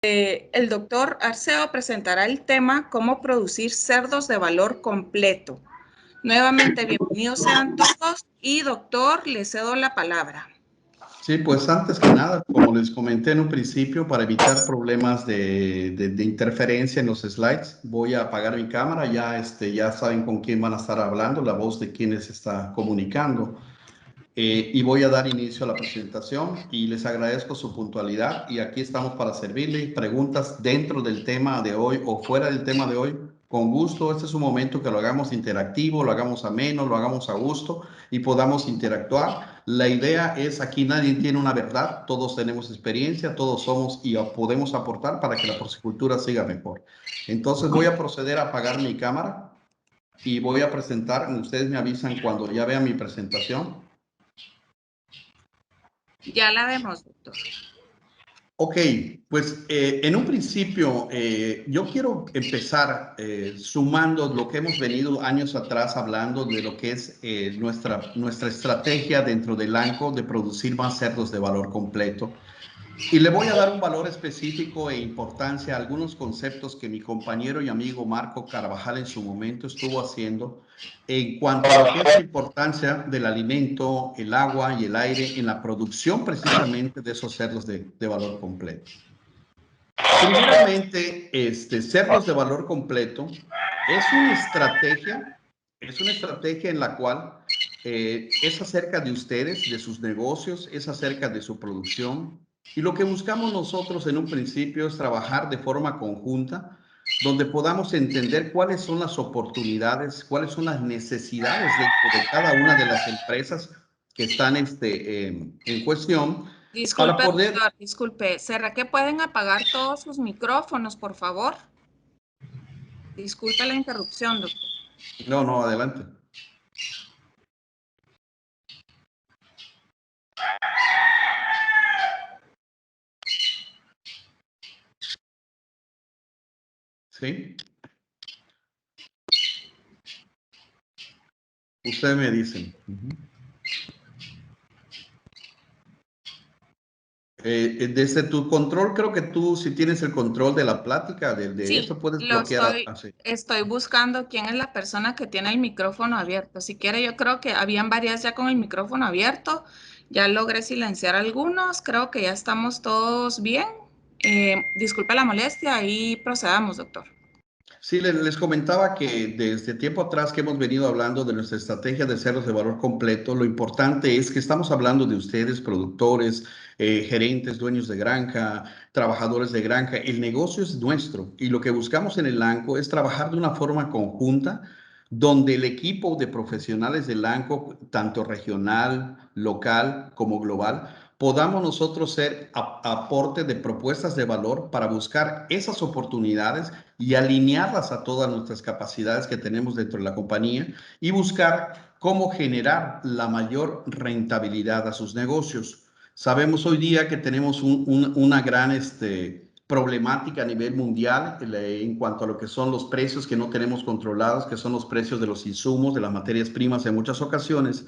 El doctor Arceo presentará el tema cómo producir cerdos de valor completo. Nuevamente, bienvenidos sean todos y doctor, le cedo la palabra. Sí, pues antes que nada, como les comenté en un principio, para evitar problemas de interferencia en los slides, voy a apagar mi cámara. Ya saben con quién van a estar hablando, la voz de quién les está comunicando. Y voy a dar inicio a la presentación y les agradezco su puntualidad y aquí estamos para servirle preguntas dentro del tema de hoy o fuera del tema de hoy. Con gusto, este es un momento que lo hagamos interactivo, lo hagamos ameno, lo hagamos a gusto y podamos interactuar. La idea es aquí nadie tiene una verdad, todos tenemos experiencia, todos somos y podemos aportar para que la porcicultura siga mejor. Entonces voy a proceder a apagar mi cámara y voy a presentar, ustedes me avisan cuando ya vean mi presentación. Ya la vemos, doctor. Ok, pues en un principio yo quiero empezar sumando lo que hemos venido años atrás hablando de lo que es nuestra estrategia dentro del ANCO de producir más cerdos de valor completo. Y le voy a dar un valor específico e importancia a algunos conceptos que mi compañero y amigo Marco Carvajal en su momento estuvo haciendo en cuanto a lo que es la importancia del alimento, el agua y el aire en la producción precisamente de esos cerdos de valor completo. Primeramente, cerdos de valor completo es una estrategia en la cual es acerca de ustedes, de sus negocios, es acerca de su producción. Y lo que buscamos nosotros en un principio es trabajar de forma conjunta, donde podamos entender cuáles son las oportunidades, cuáles son las necesidades de cada una de las empresas que están en cuestión. Disculpe, Para poder... doctor, disculpe. ¿Será que pueden apagar todos sus micrófonos, por favor? Disculpe la interrupción, doctor. No, no, adelante. ¿Sí? Ustedes me dicen. Desde tu control, creo que tú, si tienes el control de la plática, de Sí, esto, puedes lo bloquear. estoy buscando quién es la persona que tiene el micrófono abierto. Si quiere, yo creo que habían varias ya con el micrófono abierto. Ya logré silenciar algunos. Creo que ya estamos todos bien. Disculpe la molestia y procedamos, doctor. Sí, les comentaba que desde tiempo atrás que hemos venido hablando de nuestra estrategia de cerdos de valor completo, lo importante es que estamos hablando de ustedes, productores, gerentes, dueños de granja, trabajadores de granja. El negocio es nuestro y lo que buscamos en el ANCO es trabajar de una forma conjunta donde el equipo de profesionales del ANCO, tanto regional, local como global, podamos nosotros ser aporte de propuestas de valor para buscar esas oportunidades y alinearlas a todas nuestras capacidades que tenemos dentro de la compañía y buscar cómo generar la mayor rentabilidad a sus negocios. Sabemos hoy día que tenemos una gran problemática a nivel mundial en cuanto a lo que son los precios que no tenemos controlados, que son los precios de los insumos, de las materias primas en muchas ocasiones,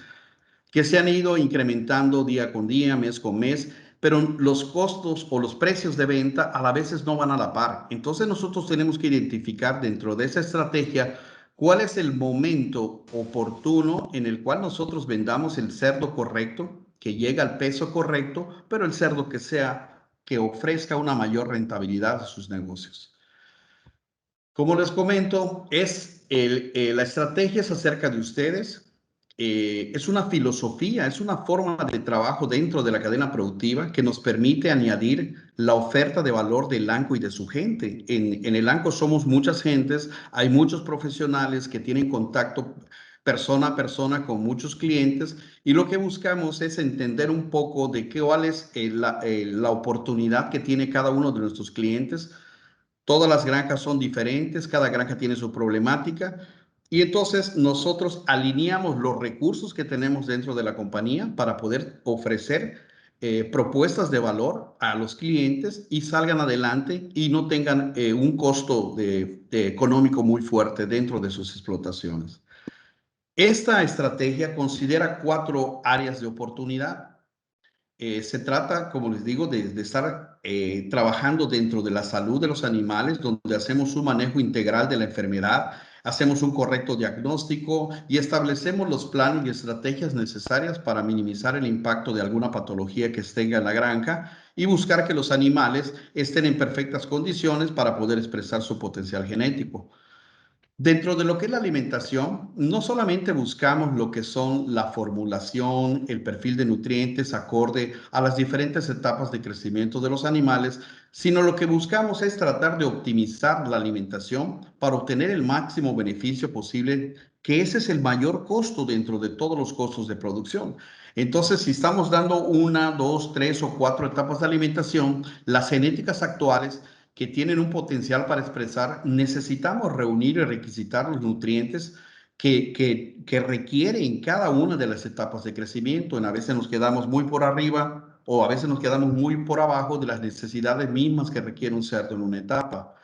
que se han ido incrementando día con día, mes con mes, pero los costos o los precios de venta a la veces no van a la par. Entonces nosotros tenemos que identificar dentro de esa estrategia cuál es el momento oportuno en el cual nosotros vendamos el cerdo correcto, que llega al peso correcto, pero el cerdo que ofrezca una mayor rentabilidad a sus negocios. Como les comento, la estrategia es acerca de ustedes. Es una filosofía, es una forma de trabajo dentro de la cadena productiva que nos permite añadir la oferta de valor del ANCO y de su gente. En el ANCO somos muchas gentes, hay muchos profesionales que tienen contacto persona a persona con muchos clientes y lo que buscamos es entender un poco de cuál es la oportunidad que tiene cada uno de nuestros clientes. Todas las granjas son diferentes, cada granja tiene su problemática y entonces nosotros alineamos los recursos que tenemos dentro de la compañía para poder ofrecer propuestas de valor a los clientes y salgan adelante y no tengan un costo económico muy fuerte dentro de sus explotaciones. Esta estrategia considera 4 áreas de oportunidad. Se trata, como les digo, de estar trabajando dentro de la salud de los animales, donde hacemos un manejo integral de la enfermedad, hacemos un correcto diagnóstico y establecemos los planes y estrategias necesarias para minimizar el impacto de alguna patología que tenga en la granja y buscar que los animales estén en perfectas condiciones para poder expresar su potencial genético. Dentro de lo que es la alimentación, no solamente buscamos lo que son la formulación, el perfil de nutrientes acorde a las diferentes etapas de crecimiento de los animales, sino lo que buscamos es tratar de optimizar la alimentación para obtener el máximo beneficio posible, que ese es el mayor costo dentro de todos los costos de producción. Entonces, si estamos dando una, dos, tres o cuatro etapas de alimentación, las genéticas actuales que tienen un potencial para expresar, necesitamos reunir y requisitar los nutrientes que requieren cada una de las etapas de crecimiento. A veces nos quedamos muy por arriba o a veces nos quedamos muy por abajo de las necesidades mismas que requiere un cerdo en una etapa.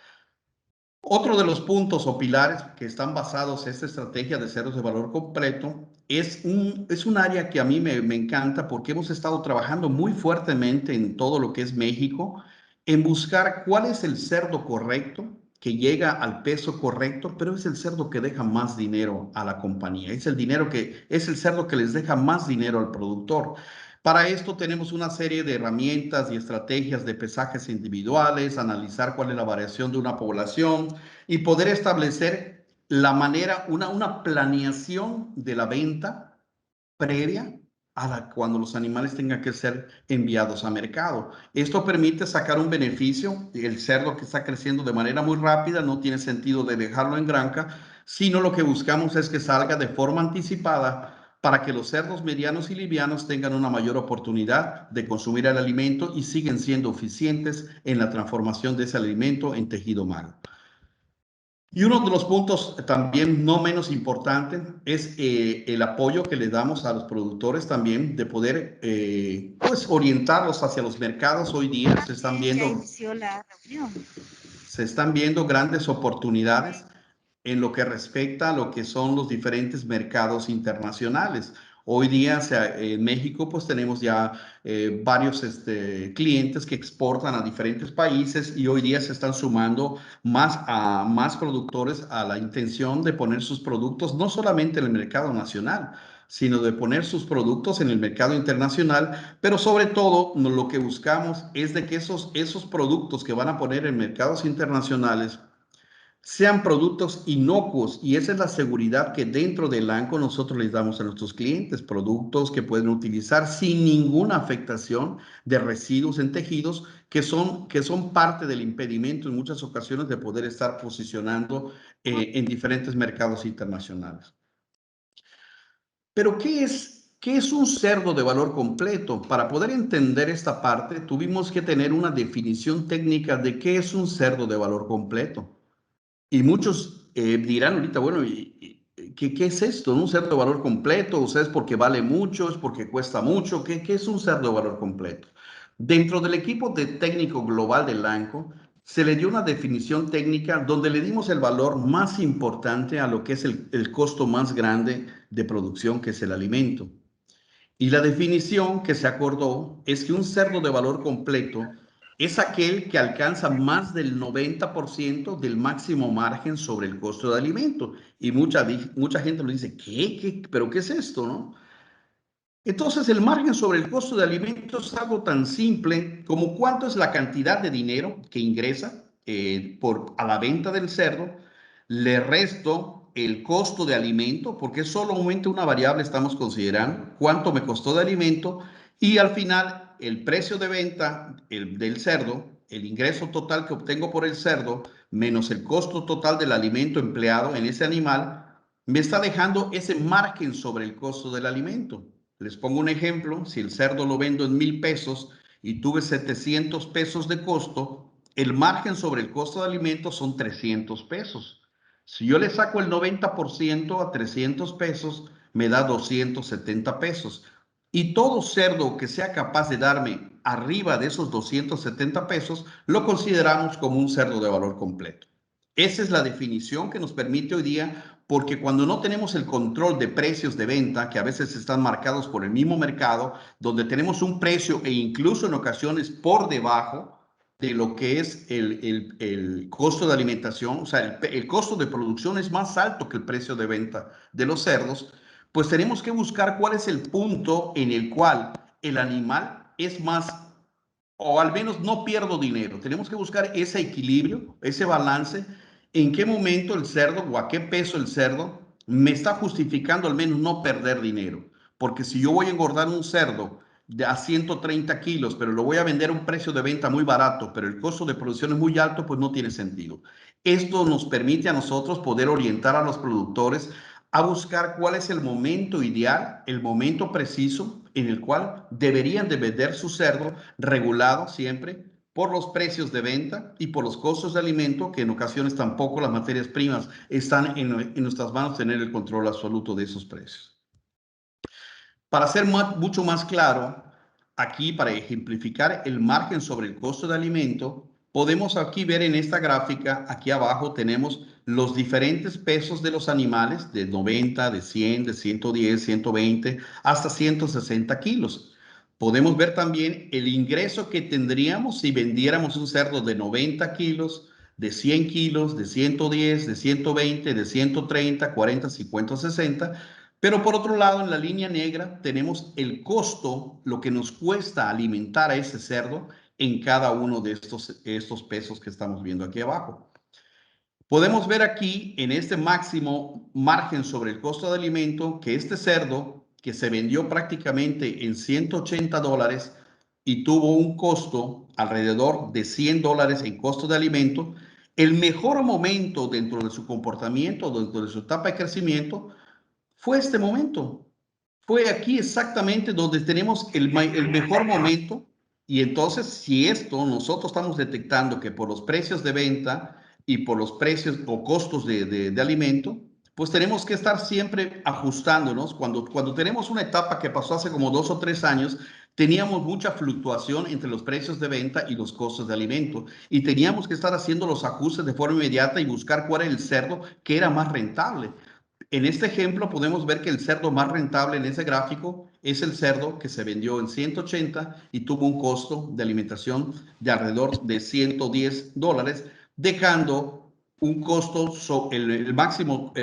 Otro de los puntos o pilares que están basados en esta estrategia de cerdos de valor completo es un área que a mí me encanta porque hemos estado trabajando muy fuertemente en todo lo que es México, en buscar cuál es el cerdo correcto, que llega al peso correcto, pero es el cerdo que deja más dinero a la compañía. Es el cerdo que les deja más dinero al productor. Para esto tenemos una serie de herramientas y estrategias de pesajes individuales, analizar cuál es la variación de una población y poder establecer la manera, una planeación de la venta previa a cuando los animales tengan que ser enviados a mercado. Esto permite sacar un beneficio. El cerdo que está creciendo de manera muy rápida no tiene sentido de dejarlo en granja, sino lo que buscamos es que salga de forma anticipada para que los cerdos medianos y livianos tengan una mayor oportunidad de consumir el alimento y siguen siendo eficientes en la transformación de ese alimento en tejido humano. Y uno de los puntos también no menos importante es el apoyo que le damos a los productores también de poder pues orientarlos hacia los mercados. Hoy día se están viendo grandes oportunidades en lo que respecta a lo que son los diferentes mercados internacionales. Hoy día en México pues tenemos ya varios clientes que exportan a diferentes países y hoy día se están sumando más productores a la intención de poner sus productos no solamente en el mercado nacional, sino de poner sus productos en el mercado internacional, pero sobre todo lo que buscamos es de que esos productos que van a poner en mercados internacionales sean productos inocuos, y esa es la seguridad que dentro del ANCO nosotros les damos a nuestros clientes, productos que pueden utilizar sin ninguna afectación de residuos en tejidos que son parte del impedimento en muchas ocasiones de poder estar posicionando en diferentes mercados internacionales. Pero ¿qué es un cerdo de valor completo? Para poder entender esta parte, tuvimos que tener una definición técnica de qué es un cerdo de valor completo. Y muchos dirán ahorita, bueno, ¿qué es esto? ¿Un cerdo de valor completo? ¿O sea, es porque vale mucho? ¿Es porque cuesta mucho? ¿Qué es un cerdo de valor completo? Dentro del equipo de técnico global del ANCO, se le dio una definición técnica donde le dimos el valor más importante a lo que es el costo más grande de producción, que es el alimento. Y la definición que se acordó es que un cerdo de valor completo es aquel que alcanza más del 90% del máximo margen sobre el costo de alimento. Y mucha gente lo dice, ¿Pero qué es esto, no? Entonces, el margen sobre el costo de alimentos es algo tan simple como cuánto es la cantidad de dinero que ingresa a la venta del cerdo, le resto el costo de alimento, porque solamente una variable estamos considerando, cuánto me costó de alimento, y al final el precio de venta del cerdo, el ingreso total que obtengo por el cerdo, menos el costo total del alimento empleado en ese animal, me está dejando ese margen sobre el costo del alimento. Les pongo un ejemplo: si el cerdo lo vendo en 1,000 pesos y tuve 700 pesos de costo, el margen sobre el costo de alimentos son 300 pesos. Si yo le saco el 90% a 300 pesos, me da 270 pesos. Y todo cerdo que sea capaz de darme arriba de esos 270 pesos, lo consideramos como un cerdo de valor completo. Esa es la definición que nos permite hoy día, porque cuando no tenemos el control de precios de venta, que a veces están marcados por el mismo mercado, donde tenemos un precio e incluso en ocasiones por debajo de lo que es el costo de alimentación, o sea, el costo de producción es más alto que el precio de venta de los cerdos, pues tenemos que buscar cuál es el punto en el cual el animal es más, o al menos no pierdo dinero. Tenemos que buscar ese equilibrio, ese balance, en qué momento el cerdo o a qué peso el cerdo me está justificando al menos no perder dinero. Porque si yo voy a engordar un cerdo a 130 kilos, pero lo voy a vender a un precio de venta muy barato, pero el costo de producción es muy alto, pues no tiene sentido. Esto nos permite a nosotros poder orientar a los productores a buscar cuál es el momento ideal, el momento preciso en el cual deberían de vender su cerdo regulado siempre por los precios de venta y por los costos de alimento, que en ocasiones tampoco las materias primas están en nuestras manos tener el control absoluto de esos precios. Para ser mucho más claro, aquí para ejemplificar el margen sobre el costo de alimento, podemos aquí ver en esta gráfica, aquí abajo tenemos los diferentes pesos de los animales, de 90, de 100, de 110, 120, hasta 160 kilos. Podemos ver también el ingreso que tendríamos si vendiéramos un cerdo de 90 kilos, de 100 kilos, de 110, de 120, de 130, 40, 50, 60. Pero por otro lado, en la línea negra tenemos el costo, lo que nos cuesta alimentar a ese cerdo en cada uno de estos pesos que estamos viendo aquí abajo. Podemos ver aquí en este máximo margen sobre el costo de alimento que este cerdo que se vendió prácticamente en $180 y tuvo un costo alrededor de $100 en costo de alimento, el mejor momento dentro de su comportamiento, dentro de su etapa de crecimiento, fue este momento. Fue aquí exactamente donde tenemos el mejor momento. Y entonces, si esto nosotros estamos detectando que por los precios de venta y por los precios o costos de alimento, pues tenemos que estar siempre ajustándonos. Cuando tenemos una etapa que pasó hace como 2 o 3 años, teníamos mucha fluctuación entre los precios de venta y los costos de alimento. Y teníamos que estar haciendo los ajustes de forma inmediata y buscar cuál era el cerdo que era más rentable. En este ejemplo podemos ver que el cerdo más rentable en ese gráfico es el cerdo que se vendió en 180 y tuvo un costo de alimentación de alrededor de $110, dejando un costo, el máximo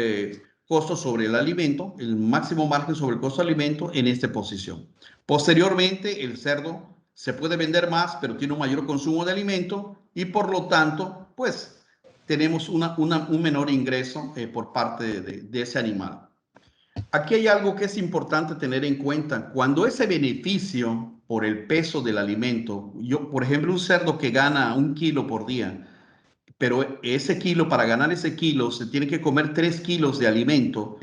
costo sobre el alimento, el máximo margen sobre el costo de alimento en esta posición. Posteriormente, el cerdo se puede vender más, pero tiene un mayor consumo de alimento y por lo tanto, pues tenemos un menor ingreso por parte de ese animal. Aquí hay algo que es importante tener en cuenta. Cuando ese beneficio por el peso del alimento, por ejemplo, un cerdo que gana 1 kilo por día, pero ese kilo, para ganar ese kilo, se tiene que comer 3 kilos de alimento.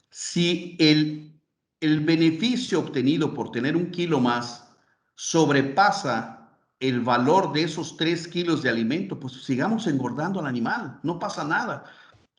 Si el beneficio obtenido por tener 1 kilo más sobrepasa el valor de esos 3 kilos de alimento, pues sigamos engordando al animal, no pasa nada.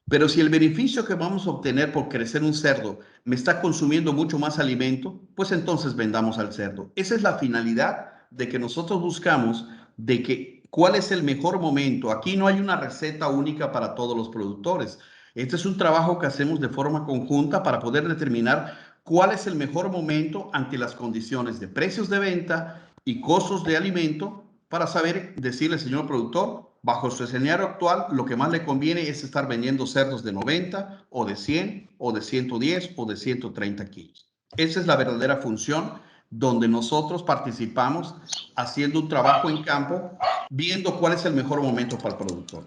Pero si el beneficio que vamos a obtener por crecer un cerdo me está consumiendo mucho más alimento, pues entonces vendamos al cerdo. Esa es la finalidad de que nosotros buscamos de que cuál es el mejor momento. Aquí no hay una receta única para todos los productores. Este es un trabajo que hacemos de forma conjunta para poder determinar cuál es el mejor momento ante las condiciones de precios de venta y costos de alimento para saber decirle, señor productor, bajo su escenario actual, lo que más le conviene es estar vendiendo cerdos de 90 o de 100 o de 110 o de 130 kilos. Esa es la verdadera función donde nosotros participamos haciendo un trabajo en campo, viendo cuál es el mejor momento para el productor.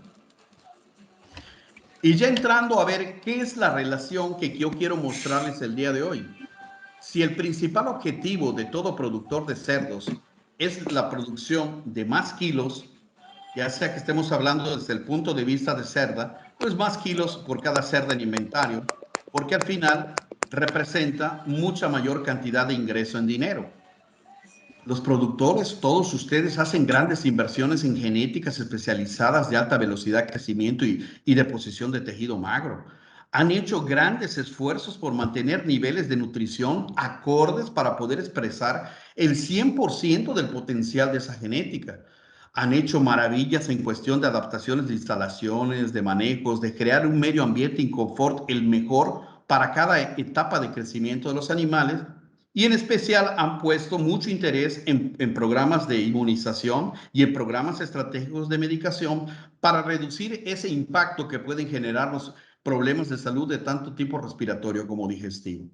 Y ya entrando a ver qué es la relación que yo quiero mostrarles el día de hoy. Si el principal objetivo de todo productor de cerdos es la producción de más kilos, ya sea que estemos hablando desde el punto de vista de cerda, pues más kilos por cada cerda en inventario, porque al final representa mucha mayor cantidad de ingreso en dinero. Los productores, todos ustedes, hacen grandes inversiones en genéticas especializadas de alta velocidad, crecimiento y deposición de tejido magro. Han hecho grandes esfuerzos por mantener niveles de nutrición acordes para poder expresar el 100% del potencial de esa genética. Han hecho maravillas en cuestión de adaptaciones de instalaciones, de manejos, de crear un medio ambiente y confort el mejor para cada etapa de crecimiento de los animales Y en especial han puesto mucho interés en programas de inmunización y en programas estratégicos de medicación para reducir ese impacto que pueden generar los problemas de salud de tanto tipo respiratorio como digestivo.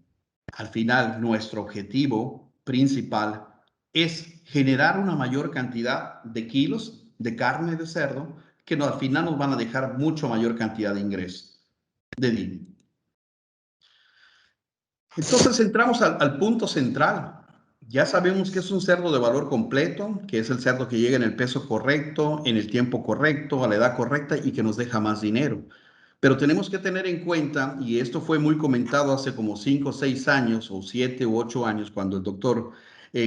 Al final, nuestro objetivo principal es generar una mayor cantidad de kilos de carne de cerdo que al final nos van a dejar mucho mayor cantidad de ingresos de dinero. Entonces entramos al punto central. Ya sabemos que es un cerdo de valor completo, que es el cerdo que llega en el peso correcto, en el tiempo correcto, a la edad correcta y que nos deja más dinero. Pero tenemos que tener en cuenta, y esto fue muy comentado hace como 5 o 6 años, o 7 u 8 años, cuando el doctor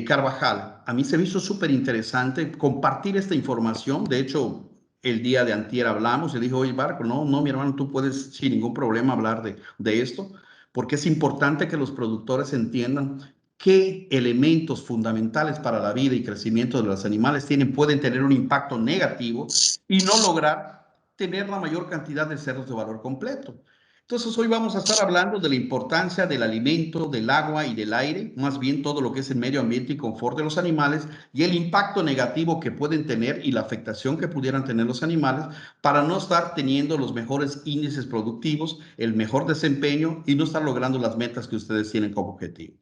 Carvajal, a mí se me hizo súper interesante compartir esta información. De hecho, el día de antier hablamos, y dijo, oye, Barco, no, mi hermano, tú puedes sin ningún problema hablar de esto, porque es importante que los productores entiendan qué elementos fundamentales para la vida y crecimiento de los animales pueden tener un impacto negativo y no lograr tener la mayor cantidad de cerdos de valor completo. Entonces hoy vamos a estar hablando de la importancia del alimento, del agua y del aire, más bien todo lo que es el medio ambiente y confort de los animales y el impacto negativo que pueden tener y la afectación que pudieran tener los animales para no estar teniendo los mejores índices productivos, el mejor desempeño y no estar logrando las metas que ustedes tienen como objetivo.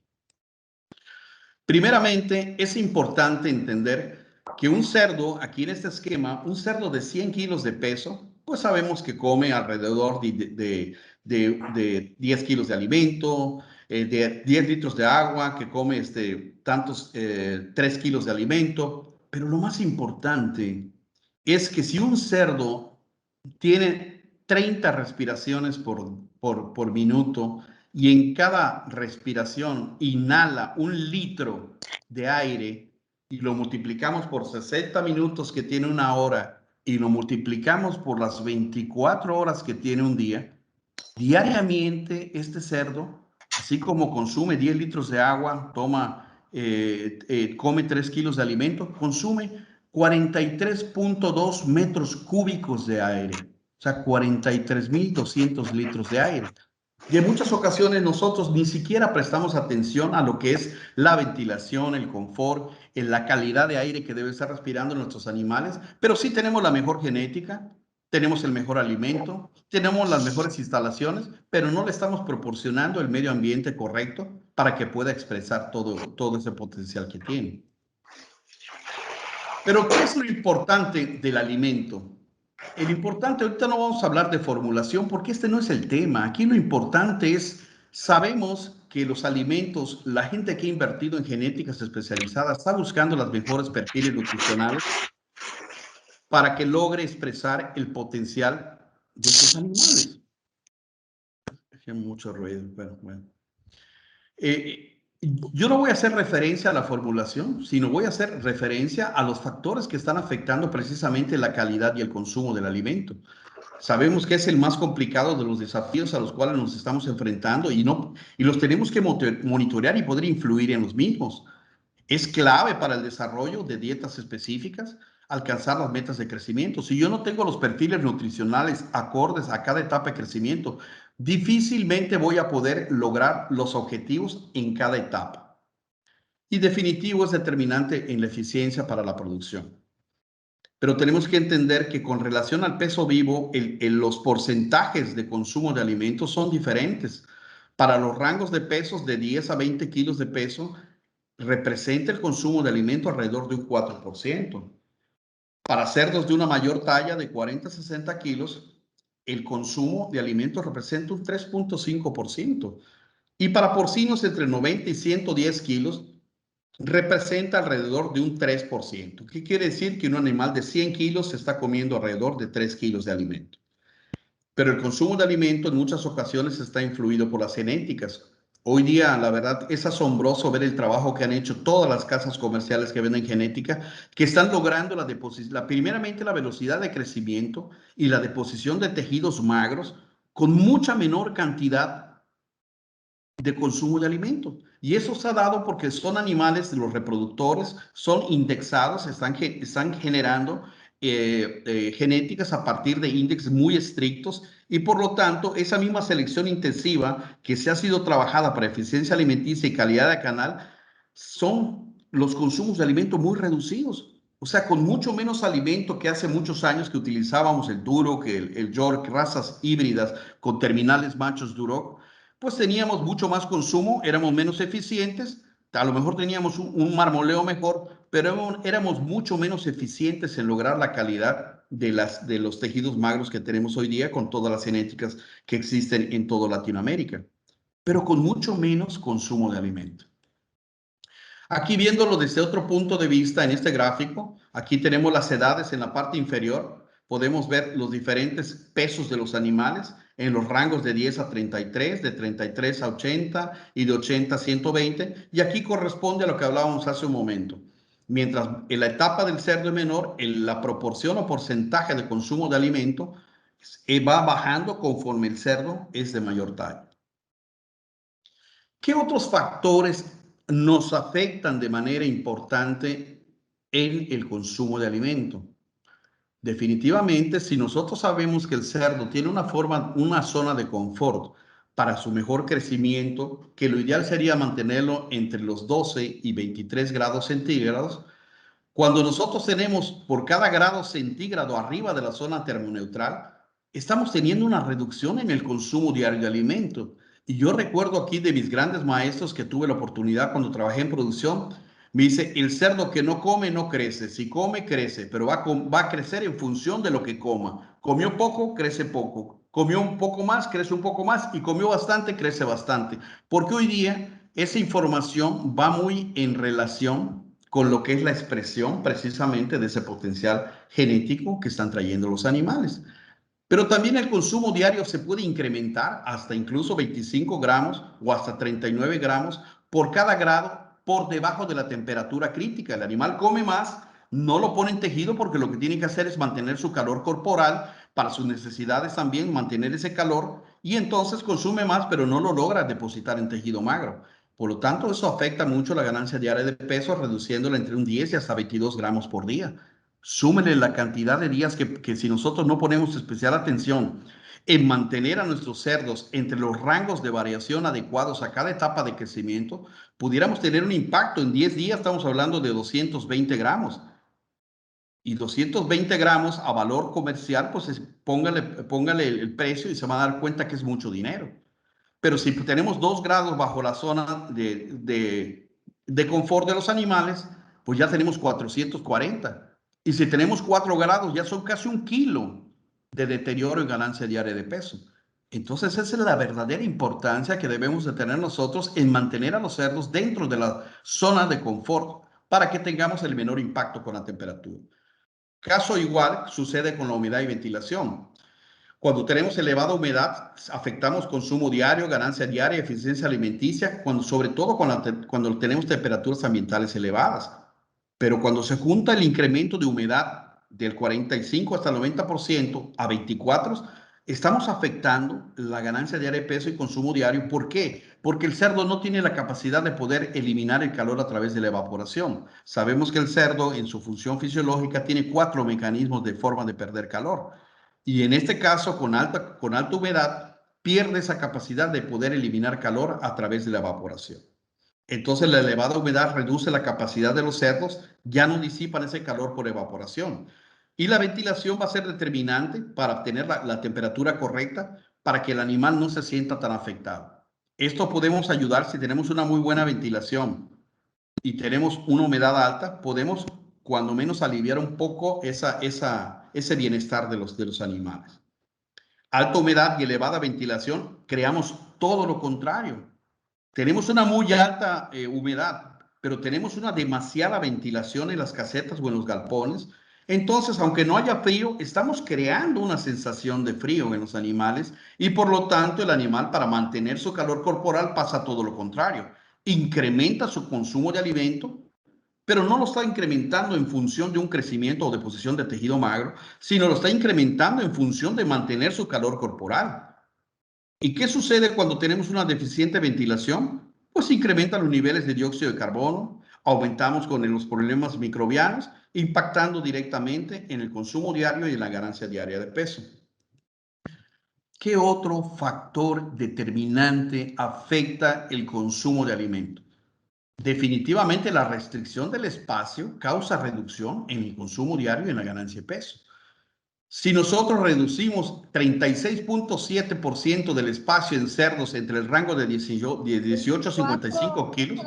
Primeramente, es importante entender que un cerdo, aquí en este esquema, un cerdo de 100 kilos de peso, pues sabemos que come alrededor de 10 kilos de alimento, de 10 litros de agua, que come 3 kilos de alimento. Pero lo más importante es que si un cerdo tiene 30 respiraciones por minuto y en cada respiración inhala 1 litro de aire y lo multiplicamos por 60 minutos que tiene 1 hora y lo multiplicamos por las 24 horas que tiene un día, diariamente este cerdo, así como consume 10 litros de agua, come 3 kilos de alimento, consume 43.2 metros cúbicos de aire, o sea, 43.200 litros de aire. Y en muchas ocasiones nosotros ni siquiera prestamos atención a lo que es la ventilación, el confort, la calidad de aire que debe estar respirando nuestros animales, pero sí tenemos la mejor genética, tenemos el mejor alimento, tenemos las mejores instalaciones, pero no le estamos proporcionando el medio ambiente correcto para que pueda expresar todo ese potencial que tiene. Pero ¿qué es lo importante del alimento? El importante, ahorita no vamos a hablar de formulación porque este no es el tema. Aquí lo importante es, sabemos que los alimentos, la gente que ha invertido en genéticas especializadas está buscando las mejores perfiles nutricionales para que logre expresar el potencial de estos animales. Hay mucho ruido, bueno. Yo no voy a hacer referencia a la formulación, sino voy a hacer referencia a los factores que están afectando precisamente la calidad y el consumo del alimento. Sabemos que es el más complicado de los desafíos a los cuales nos estamos enfrentando y los tenemos que monitorear y poder influir en los mismos. Es clave para el desarrollo de dietas específicas, alcanzar las metas de crecimiento. Si yo no tengo los perfiles nutricionales acordes a cada etapa de crecimiento, difícilmente voy a poder lograr los objetivos en cada etapa. Y definitivo es determinante en la eficiencia para la producción. Pero tenemos que entender que con relación al peso vivo, los porcentajes de consumo de alimentos son diferentes. Para los rangos de pesos de 10 a 20 kilos de peso, representa el consumo de alimento alrededor de un 4%. Para cerdos de una mayor talla de 40 a 60 kilos, el consumo de alimentos representa un 3.5%. Y para porcinos entre 90 y 110 kilos, representa alrededor de un 3%. ¿Qué quiere decir? Que un animal de 100 kilos se está comiendo alrededor de 3 kilos de alimento. Pero el consumo de alimento en muchas ocasiones está influido por las genéticas. Hoy día, la verdad, es asombroso ver el trabajo que han hecho todas las casas comerciales que venden genética, que están logrando primeramente la velocidad de crecimiento y la deposición de tejidos magros con mucha menor cantidad de consumo de alimentos. Y eso se ha dado porque son animales, los reproductores son indexados, están generando genéticas a partir de índices muy estrictos y por lo tanto esa misma selección intensiva que se ha sido trabajada para eficiencia alimenticia y calidad de canal son los consumos de alimento muy reducidos. O sea, con mucho menos alimento que hace muchos años que utilizábamos el Duroc, el York, razas híbridas con terminales machos Duroc, pues teníamos mucho más consumo, éramos menos eficientes, a lo mejor teníamos un marmoleo mejor, pero éramos mucho menos eficientes en lograr la calidad de los tejidos magros que tenemos hoy día con todas las genéticas que existen en toda Latinoamérica, pero con mucho menos consumo de alimento. Aquí viéndolo desde otro punto de vista en este gráfico, aquí tenemos las edades en la parte inferior, podemos ver los diferentes pesos de los animales en los rangos de 10 a 33, de 33 a 80 y de 80 a 120, y aquí corresponde a lo que hablábamos hace un momento. Mientras en la etapa del cerdo es menor, la proporción o porcentaje de consumo de alimento va bajando conforme el cerdo es de mayor talla. ¿Qué otros factores nos afectan de manera importante en el consumo de alimento? Definitivamente, si nosotros sabemos que el cerdo tiene una zona de confort para su mejor crecimiento, que lo ideal sería mantenerlo entre los 12 y 23 grados centígrados, cuando nosotros tenemos por cada grado centígrado arriba de la zona termoneutral, estamos teniendo una reducción en el consumo diario de alimento. Y yo recuerdo aquí de mis grandes maestros que tuve la oportunidad cuando trabajé en producción, me dice, el cerdo que no come no crece, si come crece, pero va a crecer en función de lo que coma. Comió poco, crece poco. Comió un poco más, crece un poco más y comió bastante, crece bastante. Porque hoy día esa información va muy en relación con lo que es la expresión precisamente de ese potencial genético que están trayendo los animales. Pero también el consumo diario se puede incrementar hasta incluso 25 gramos o hasta 39 gramos por cada grado por debajo de la temperatura crítica. El animal come más, no lo pone en tejido porque lo que tiene que hacer es mantener su calor corporal para sus necesidades también, mantener ese calor y entonces consume más, pero no lo logra depositar en tejido magro. Por lo tanto, eso afecta mucho la ganancia diaria de peso, reduciéndola entre un 10 y hasta 22 gramos por día. Súmele la cantidad de días que si nosotros no ponemos especial atención en mantener a nuestros cerdos entre los rangos de variación adecuados a cada etapa de crecimiento, pudiéramos tener un impacto. En 10 días estamos hablando de 220 gramos. Y 220 gramos a valor comercial, pues póngale el precio y se va a dar cuenta que es mucho dinero. Pero si tenemos 2 grados bajo la zona de confort de los animales, pues ya tenemos 440. Y si tenemos 4 grados, ya son casi 1 kilo de deterioro y ganancia diaria de peso. Entonces, esa es la verdadera importancia que debemos de tener nosotros en mantener a los cerdos dentro de la zona de confort para que tengamos el menor impacto con la temperatura. Caso igual sucede con la humedad y ventilación. Cuando tenemos elevada humedad, afectamos consumo diario, ganancia diaria, eficiencia alimenticia, sobre todo cuando tenemos temperaturas ambientales elevadas. Pero cuando se junta el incremento de humedad del 45 hasta el 90% a 24, estamos afectando la ganancia diaria de peso y consumo diario. ¿Por qué? Porque el cerdo no tiene la capacidad de poder eliminar el calor a través de la evaporación. Sabemos que el cerdo, en su función fisiológica, tiene 4 mecanismos de forma de perder calor. Y en este caso, con alta humedad, pierde esa capacidad de poder eliminar calor a través de la evaporación. Entonces, la elevada humedad reduce la capacidad de los cerdos, ya no disipan ese calor por evaporación. Y la ventilación va a ser determinante para obtener la temperatura correcta para que el animal no se sienta tan afectado. Esto podemos ayudar si tenemos una muy buena ventilación y tenemos una humedad alta, podemos cuando menos aliviar un poco ese bienestar de los animales. Alta humedad y elevada ventilación, creamos todo lo contrario. Tenemos una muy alta humedad, pero tenemos una demasiada ventilación en las casetas o en los galpones. Entonces, aunque no haya frío, estamos creando una sensación de frío en los animales y por lo tanto el animal para mantener su calor corporal pasa todo lo contrario. Incrementa su consumo de alimento, pero no lo está incrementando en función de un crecimiento o deposición de tejido magro, sino lo está incrementando en función de mantener su calor corporal. ¿Y qué sucede cuando tenemos una deficiente ventilación? Pues incrementan los niveles de dióxido de carbono, aumentamos con los problemas microbianos, impactando directamente en el consumo diario y en la ganancia diaria de peso. ¿Qué otro factor determinante afecta el consumo de alimentos? Definitivamente la restricción del espacio causa reducción en el consumo diario y en la ganancia de peso. Si nosotros reducimos 36.7% del espacio en cerdos entre el rango de 18 a 55 kilos,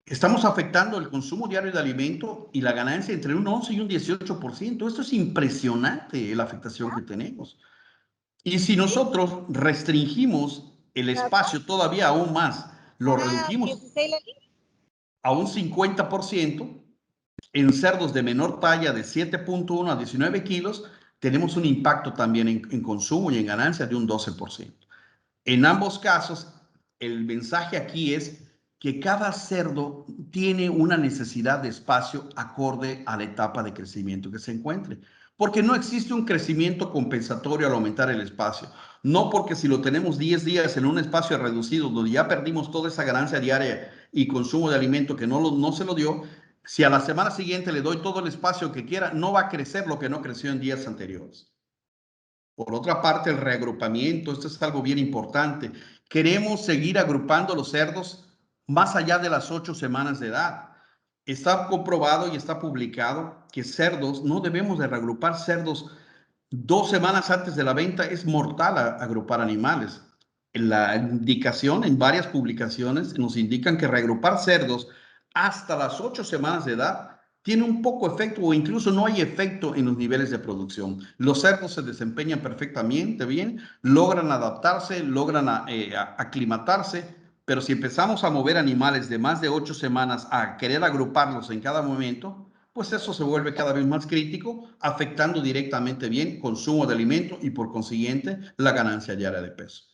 estamos afectando el consumo diario de alimento y la ganancia entre un 11 y un 18%. Esto es impresionante, la afectación que tenemos. Y si nosotros restringimos el espacio todavía aún más, lo redujimos a un 50%, en cerdos de menor talla de 7.1 a 19 kilos, tenemos un impacto también en consumo y en ganancia de un 12%. En ambos casos, el mensaje aquí es que cada cerdo tiene una necesidad de espacio acorde a la etapa de crecimiento que se encuentre. Porque no existe un crecimiento compensatorio al aumentar el espacio. No porque si lo tenemos 10 días en un espacio reducido, donde ya perdimos toda esa ganancia diaria y consumo de alimento que no se lo dio, si a la semana siguiente le doy todo el espacio que quiera, no va a crecer lo que no creció en días anteriores. Por otra parte, el reagrupamiento, esto es algo bien importante. Queremos seguir agrupando los cerdos más allá de las 8 semanas de edad. Está comprobado y está publicado que cerdos, no debemos de reagrupar cerdos 2 semanas antes de la venta. Es mortal agrupar animales. La indicación en varias publicaciones nos indican que reagrupar cerdos hasta las 8 semanas de edad tiene un poco efecto o incluso no hay efecto en los niveles de producción. Los cerdos se desempeñan perfectamente bien, logran adaptarse, logran aclimatarse, pero si empezamos a mover animales de más de 8 semanas a querer agruparlos en cada momento, pues eso se vuelve cada vez más crítico, afectando directamente bien consumo de alimento y por consiguiente la ganancia diaria de peso.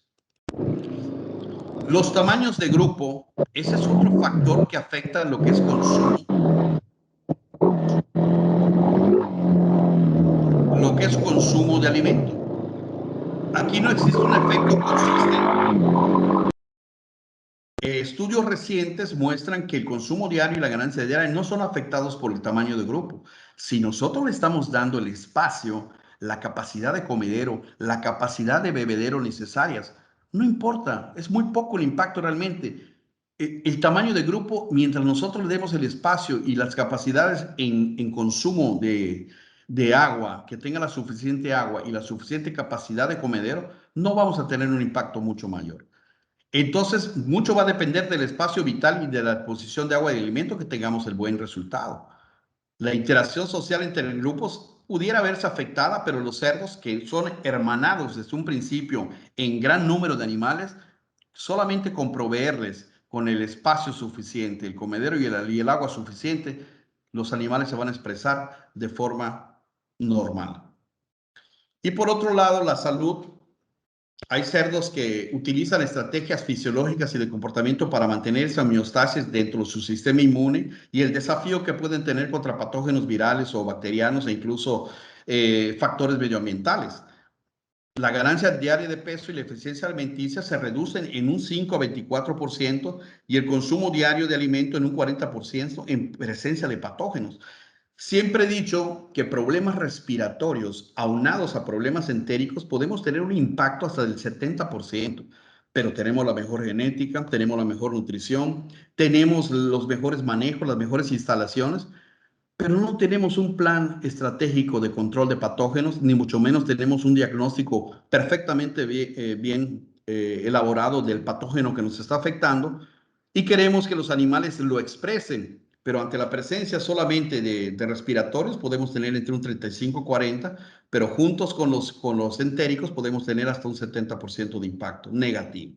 Los tamaños de grupo, ese es otro factor que afecta lo que es consumo. Lo que es consumo de alimento. Aquí no existe un efecto consistente. Estudios recientes muestran que el consumo diario y la ganancia diaria no son afectados por el tamaño de grupo. Si nosotros le estamos dando el espacio, la capacidad de comedero, la capacidad de bebedero necesarias, no importa, es muy poco el impacto realmente. El tamaño de grupo, mientras nosotros le demos el espacio y las capacidades en consumo de agua, que tenga la suficiente agua y la suficiente capacidad de comedero, no vamos a tener un impacto mucho mayor. Entonces, mucho va a depender del espacio vital y de la exposición de agua y alimento que tengamos el buen resultado. La interacción social entre grupos pudiera verse afectada, pero los cerdos que son hermanados desde un principio en gran número de animales, solamente con proveerles con el espacio suficiente, el comedero y el agua suficiente, los animales se van a expresar de forma normal. Y por otro lado, la salud. Hay cerdos que utilizan estrategias fisiológicas y de comportamiento para mantener esa homeostasis dentro de su sistema inmune y el desafío que pueden tener contra patógenos virales o bacterianos e incluso factores medioambientales. La ganancia diaria de peso y la eficiencia alimenticia se reducen en un 5 a 24% y el consumo diario de alimento en un 40% en presencia de patógenos. Siempre he dicho que problemas respiratorios aunados a problemas entéricos podemos tener un impacto hasta del 70%, pero tenemos la mejor genética, tenemos la mejor nutrición, tenemos los mejores manejos, las mejores instalaciones, pero no tenemos un plan estratégico de control de patógenos, ni mucho menos tenemos un diagnóstico perfectamente bien elaborado del patógeno que nos está afectando y queremos que los animales lo expresen, pero ante la presencia solamente de respiratorios podemos tener entre un 35 y 40, pero juntos con los entéricos podemos tener hasta un 70% de impacto negativo.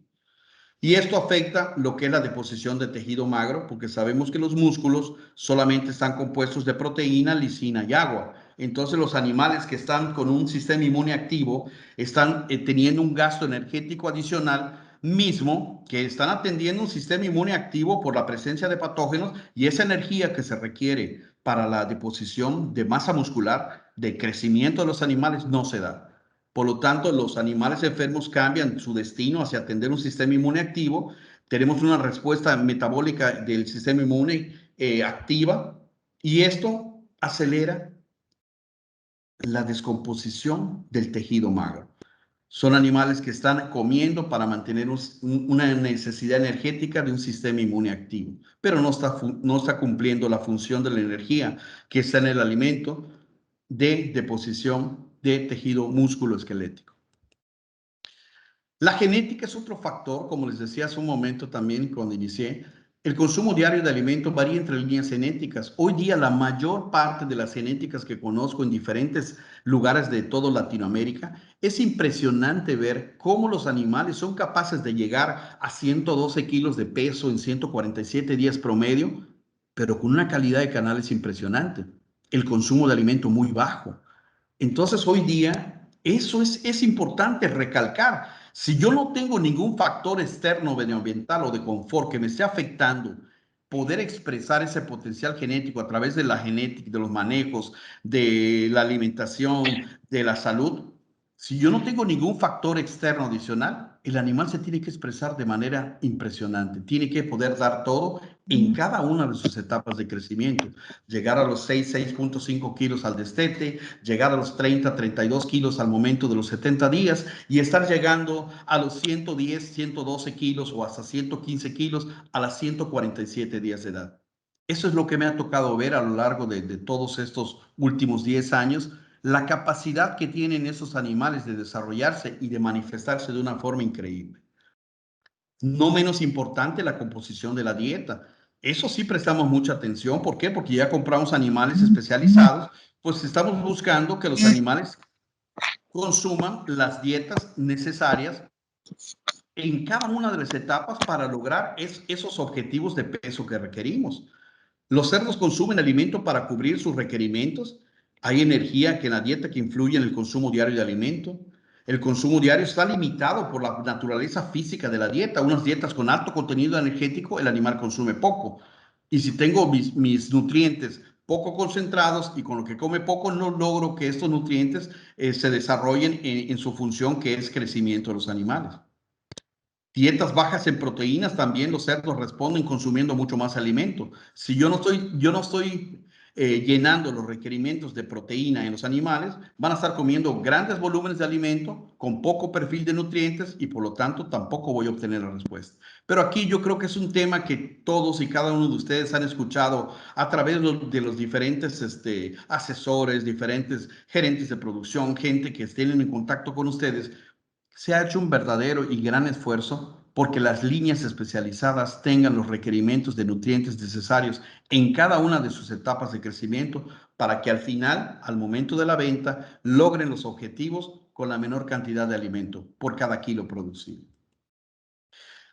Y esto afecta lo que es la deposición de tejido magro, porque sabemos que los músculos solamente están compuestos de proteína, lisina y agua. Entonces los animales que están con un sistema inmune activo están teniendo un gasto energético adicional mismo, que están atendiendo un sistema inmune activo por la presencia de patógenos y esa energía que se requiere para la deposición de masa muscular, de crecimiento de los animales, no se da. Por lo tanto, los animales enfermos cambian su destino hacia atender un sistema inmune activo. Tenemos una respuesta metabólica del sistema inmune activa, y esto acelera la descomposición del tejido magro. Son animales que están comiendo para mantener una necesidad energética de un sistema inmune activo, pero no está cumpliendo la función de la energía que está en el alimento de deposición de tejido músculo esquelético. La genética es otro factor, como les decía hace un momento también cuando inicié. El consumo diario de alimentos varía entre líneas genéticas. Hoy día la mayor parte de las genéticas que conozco en diferentes lugares de toda Latinoamérica, es impresionante ver cómo los animales son capaces de llegar a 112 kilos de peso en 147 días promedio, pero con una calidad de canales impresionante. El consumo de alimento muy bajo. Entonces, hoy día, eso es importante recalcar. Si yo no tengo ningún factor externo medioambiental o de confort que me esté afectando, poder expresar ese potencial genético a través de la genética, de los manejos, de la alimentación, de la salud, si yo no tengo ningún factor externo adicional, el animal se tiene que expresar de manera impresionante. Tiene que poder dar todo en cada una de sus etapas de crecimiento. Llegar a los 6.5 kilos al destete, llegar a los 32 kilos al momento de los 70 días y estar llegando a los 110, 112 kilos o hasta 115 kilos a las 147 días de edad. Eso es lo que me ha tocado ver a lo largo de todos estos últimos 10 años, la capacidad que tienen esos animales de desarrollarse y de manifestarse de una forma increíble. No menos importante, la composición de la dieta. Eso sí prestamos mucha atención. ¿Por qué? Porque ya compramos animales especializados, pues estamos buscando que los animales consuman las dietas necesarias en cada una de las etapas para lograr esos objetivos de peso que requerimos. Los cerdos consumen alimento para cubrir sus requerimientos. Hay energía que en la dieta que influye en el consumo diario de alimento. El consumo diario está limitado por la naturaleza física de la dieta. Unas dietas con alto contenido energético, el animal consume poco. Y si tengo mis nutrientes poco concentrados y con lo que come poco, no logro que estos nutrientes se desarrollen en su función, que es crecimiento de los animales. Dietas bajas en proteínas, también los cerdos responden consumiendo mucho más alimento. Si yo no estoy llenando los requerimientos de proteína en los animales, van a estar comiendo grandes volúmenes de alimento con poco perfil de nutrientes y por lo tanto tampoco voy a obtener la respuesta. Pero aquí yo creo que es un tema que todos y cada uno de ustedes han escuchado a través de los diferentes asesores, diferentes gerentes de producción, gente que estén en contacto con ustedes. Se ha hecho un verdadero y gran esfuerzo porque las líneas especializadas tengan los requerimientos de nutrientes necesarios en cada una de sus etapas de crecimiento para que al final, al momento de la venta, logren los objetivos con la menor cantidad de alimento por cada kilo producido.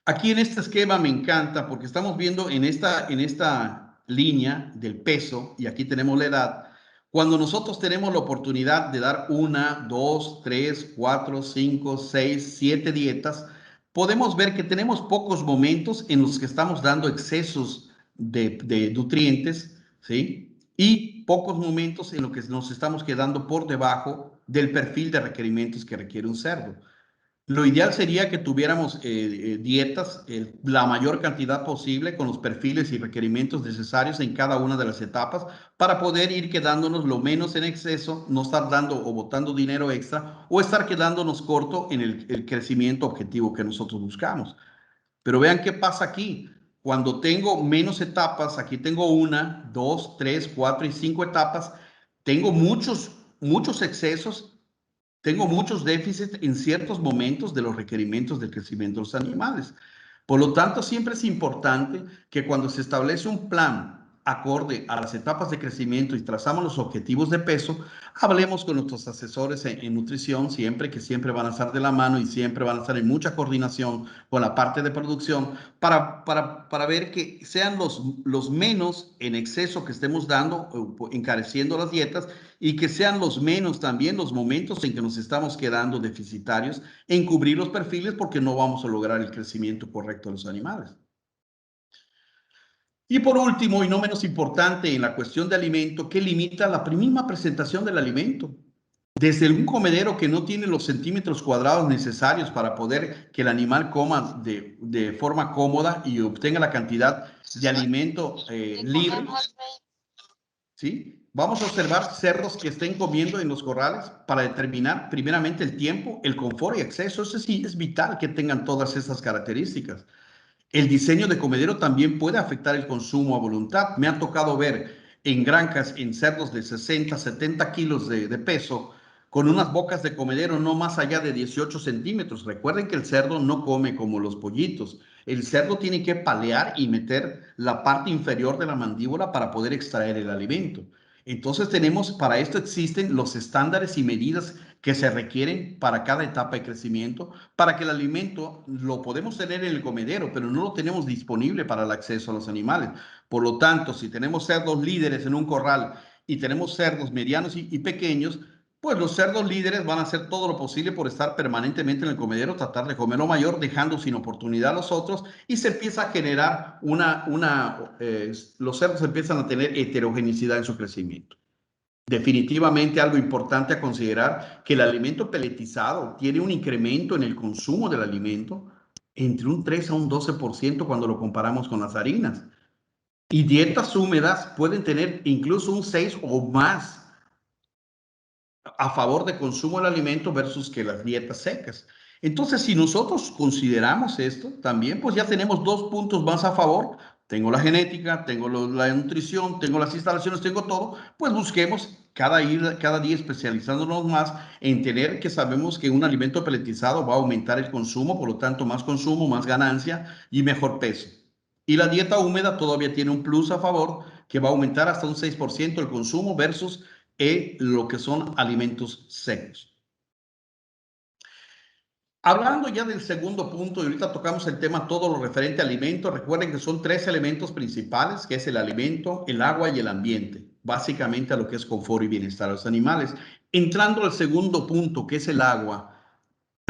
Aquí en este esquema me encanta porque estamos viendo en esta línea del peso, y aquí tenemos la edad. Cuando nosotros tenemos la oportunidad de dar 1, 2, 3, 4, 5, 6, 7 dietas, podemos ver que tenemos pocos momentos en los que estamos dando excesos de nutrientes, ¿sí? Y pocos momentos en los que nos estamos quedando por debajo del perfil de requerimientos que requiere un cerdo. Lo ideal sería que tuviéramos dietas, la mayor cantidad posible, con los perfiles y requerimientos necesarios en cada una de las etapas para poder ir quedándonos lo menos en exceso, no estar dando o botando dinero extra o estar quedándonos corto en el crecimiento objetivo que nosotros buscamos. Pero vean qué pasa aquí. Cuando tengo menos etapas, aquí tengo 1, 2, 3, 4 y 5 etapas, tengo muchos excesos. Tengo muchos déficits en ciertos momentos de los requerimientos del crecimiento de los animales. Por lo tanto, siempre es importante que cuando se establece un plan acorde a las etapas de crecimiento y trazamos los objetivos de peso, hablemos con nuestros asesores en nutrición siempre, que siempre van a estar de la mano y siempre van a estar en mucha coordinación con la parte de producción para ver que sean los menos en exceso que estemos dando, encareciendo las dietas, y que sean los menos también los momentos en que nos estamos quedando deficitarios en cubrir los perfiles porque no vamos a lograr el crecimiento correcto de los animales. Y por último, y no menos importante, en la cuestión de alimento, ¿qué limita la misma presentación del alimento? Desde un comedero que no tiene los centímetros cuadrados necesarios para poder que el animal coma de forma cómoda y obtenga la cantidad de alimento libre, ¿sí? Vamos a observar cerdos que estén comiendo en los corrales para determinar primeramente el tiempo, el confort y acceso. Eso sí, es vital que tengan todas esas características. El diseño de comedero también puede afectar el consumo a voluntad. Me ha tocado ver en granjas, en cerdos de 60, 70 kilos de peso, con unas bocas de comedero no más allá de 18 centímetros. Recuerden que el cerdo no come como los pollitos. El cerdo tiene que palear y meter la parte inferior de la mandíbula para poder extraer el alimento. Entonces tenemos, para esto existen los estándares y medidas que se requieren para cada etapa de crecimiento, para que el alimento lo podemos tener en el comedero, pero no lo tenemos disponible para el acceso a los animales. Por lo tanto, si tenemos cerdos líderes en un corral y tenemos cerdos medianos y pequeños, pues los cerdos líderes van a hacer todo lo posible por estar permanentemente en el comedero, tratar de comer lo mayor, dejando sin oportunidad a los otros, y se empieza a generar los cerdos empiezan a tener heterogeneidad en su crecimiento. Definitivamente algo importante a considerar, que el alimento peletizado tiene un incremento en el consumo del alimento entre un 3 a un 12% cuando lo comparamos con las harinas. Y dietas húmedas pueden tener incluso un 6 o más a favor de consumo del alimento versus que las dietas secas. Entonces, si nosotros consideramos esto, también pues ya tenemos 2 puntos más a favor. Tengo la genética, tengo la nutrición, tengo las instalaciones, tengo todo. Pues busquemos cada día especializándonos más en tener que sabemos que un alimento peletizado va a aumentar el consumo, por lo tanto, más consumo, más ganancia y mejor peso. Y la dieta húmeda todavía tiene un plus a favor que va a aumentar hasta un 6% el consumo versus lo que son alimentos secos. Hablando ya del segundo punto, y ahorita tocamos el tema todo lo referente a alimentos, recuerden que son 3 elementos principales, que es el alimento, el agua y el ambiente, básicamente a lo que es confort y bienestar a los animales. Entrando al segundo punto, que es el agua,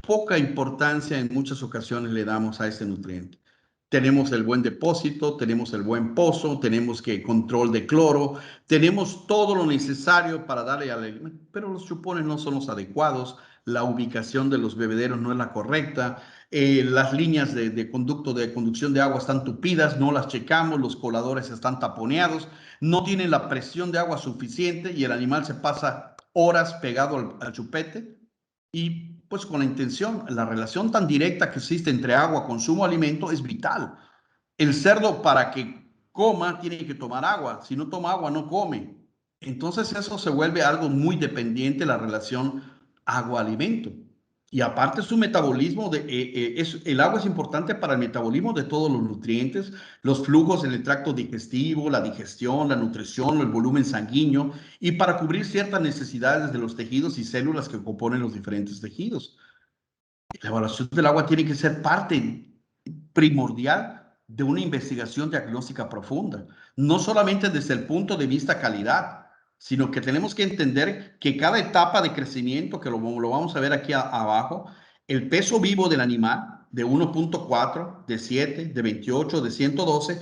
poca importancia en muchas ocasiones le damos a este nutriente. Tenemos el buen depósito, tenemos el buen pozo, tenemos que control de cloro, tenemos todo lo necesario para darle al alimento, pero los chupones no son los adecuados, la ubicación de los bebederos no es la correcta, las líneas de conducto de conducción de agua están tupidas, no las checamos, los coladores están taponeados, no tienen la presión de agua suficiente y el animal se pasa horas pegado al chupete y pues con la intención, la relación tan directa que existe entre agua, consumo, alimento es vital. El cerdo para que coma tiene que tomar agua, si no toma agua no come. Entonces eso se vuelve algo muy dependiente, la relación agua-alimento. Y aparte su metabolismo, el agua es importante para el metabolismo de todos los nutrientes, los flujos en el tracto digestivo, la digestión, la nutrición, el volumen sanguíneo y para cubrir ciertas necesidades de los tejidos y células que componen los diferentes tejidos. La evaluación del agua tiene que ser parte primordial de una investigación diagnóstica profunda, no solamente desde el punto de vista calidad, sino que tenemos que entender que cada etapa de crecimiento, que lo vamos a ver aquí abajo, el peso vivo del animal de 1.4, de 7, de 28, de 112,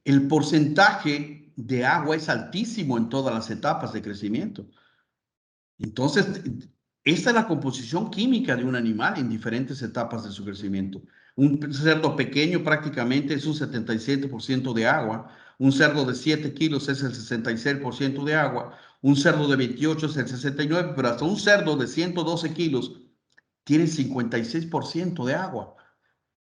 el porcentaje de agua es altísimo en todas las etapas de crecimiento. Entonces, esta es la composición química de un animal en diferentes etapas de su crecimiento. Un cerdo pequeño prácticamente es un 77% de agua, un cerdo de 7 kilos es el 66% de agua, un cerdo de 28 es el 69%, pero hasta un cerdo de 112 kilos tiene 56% de agua.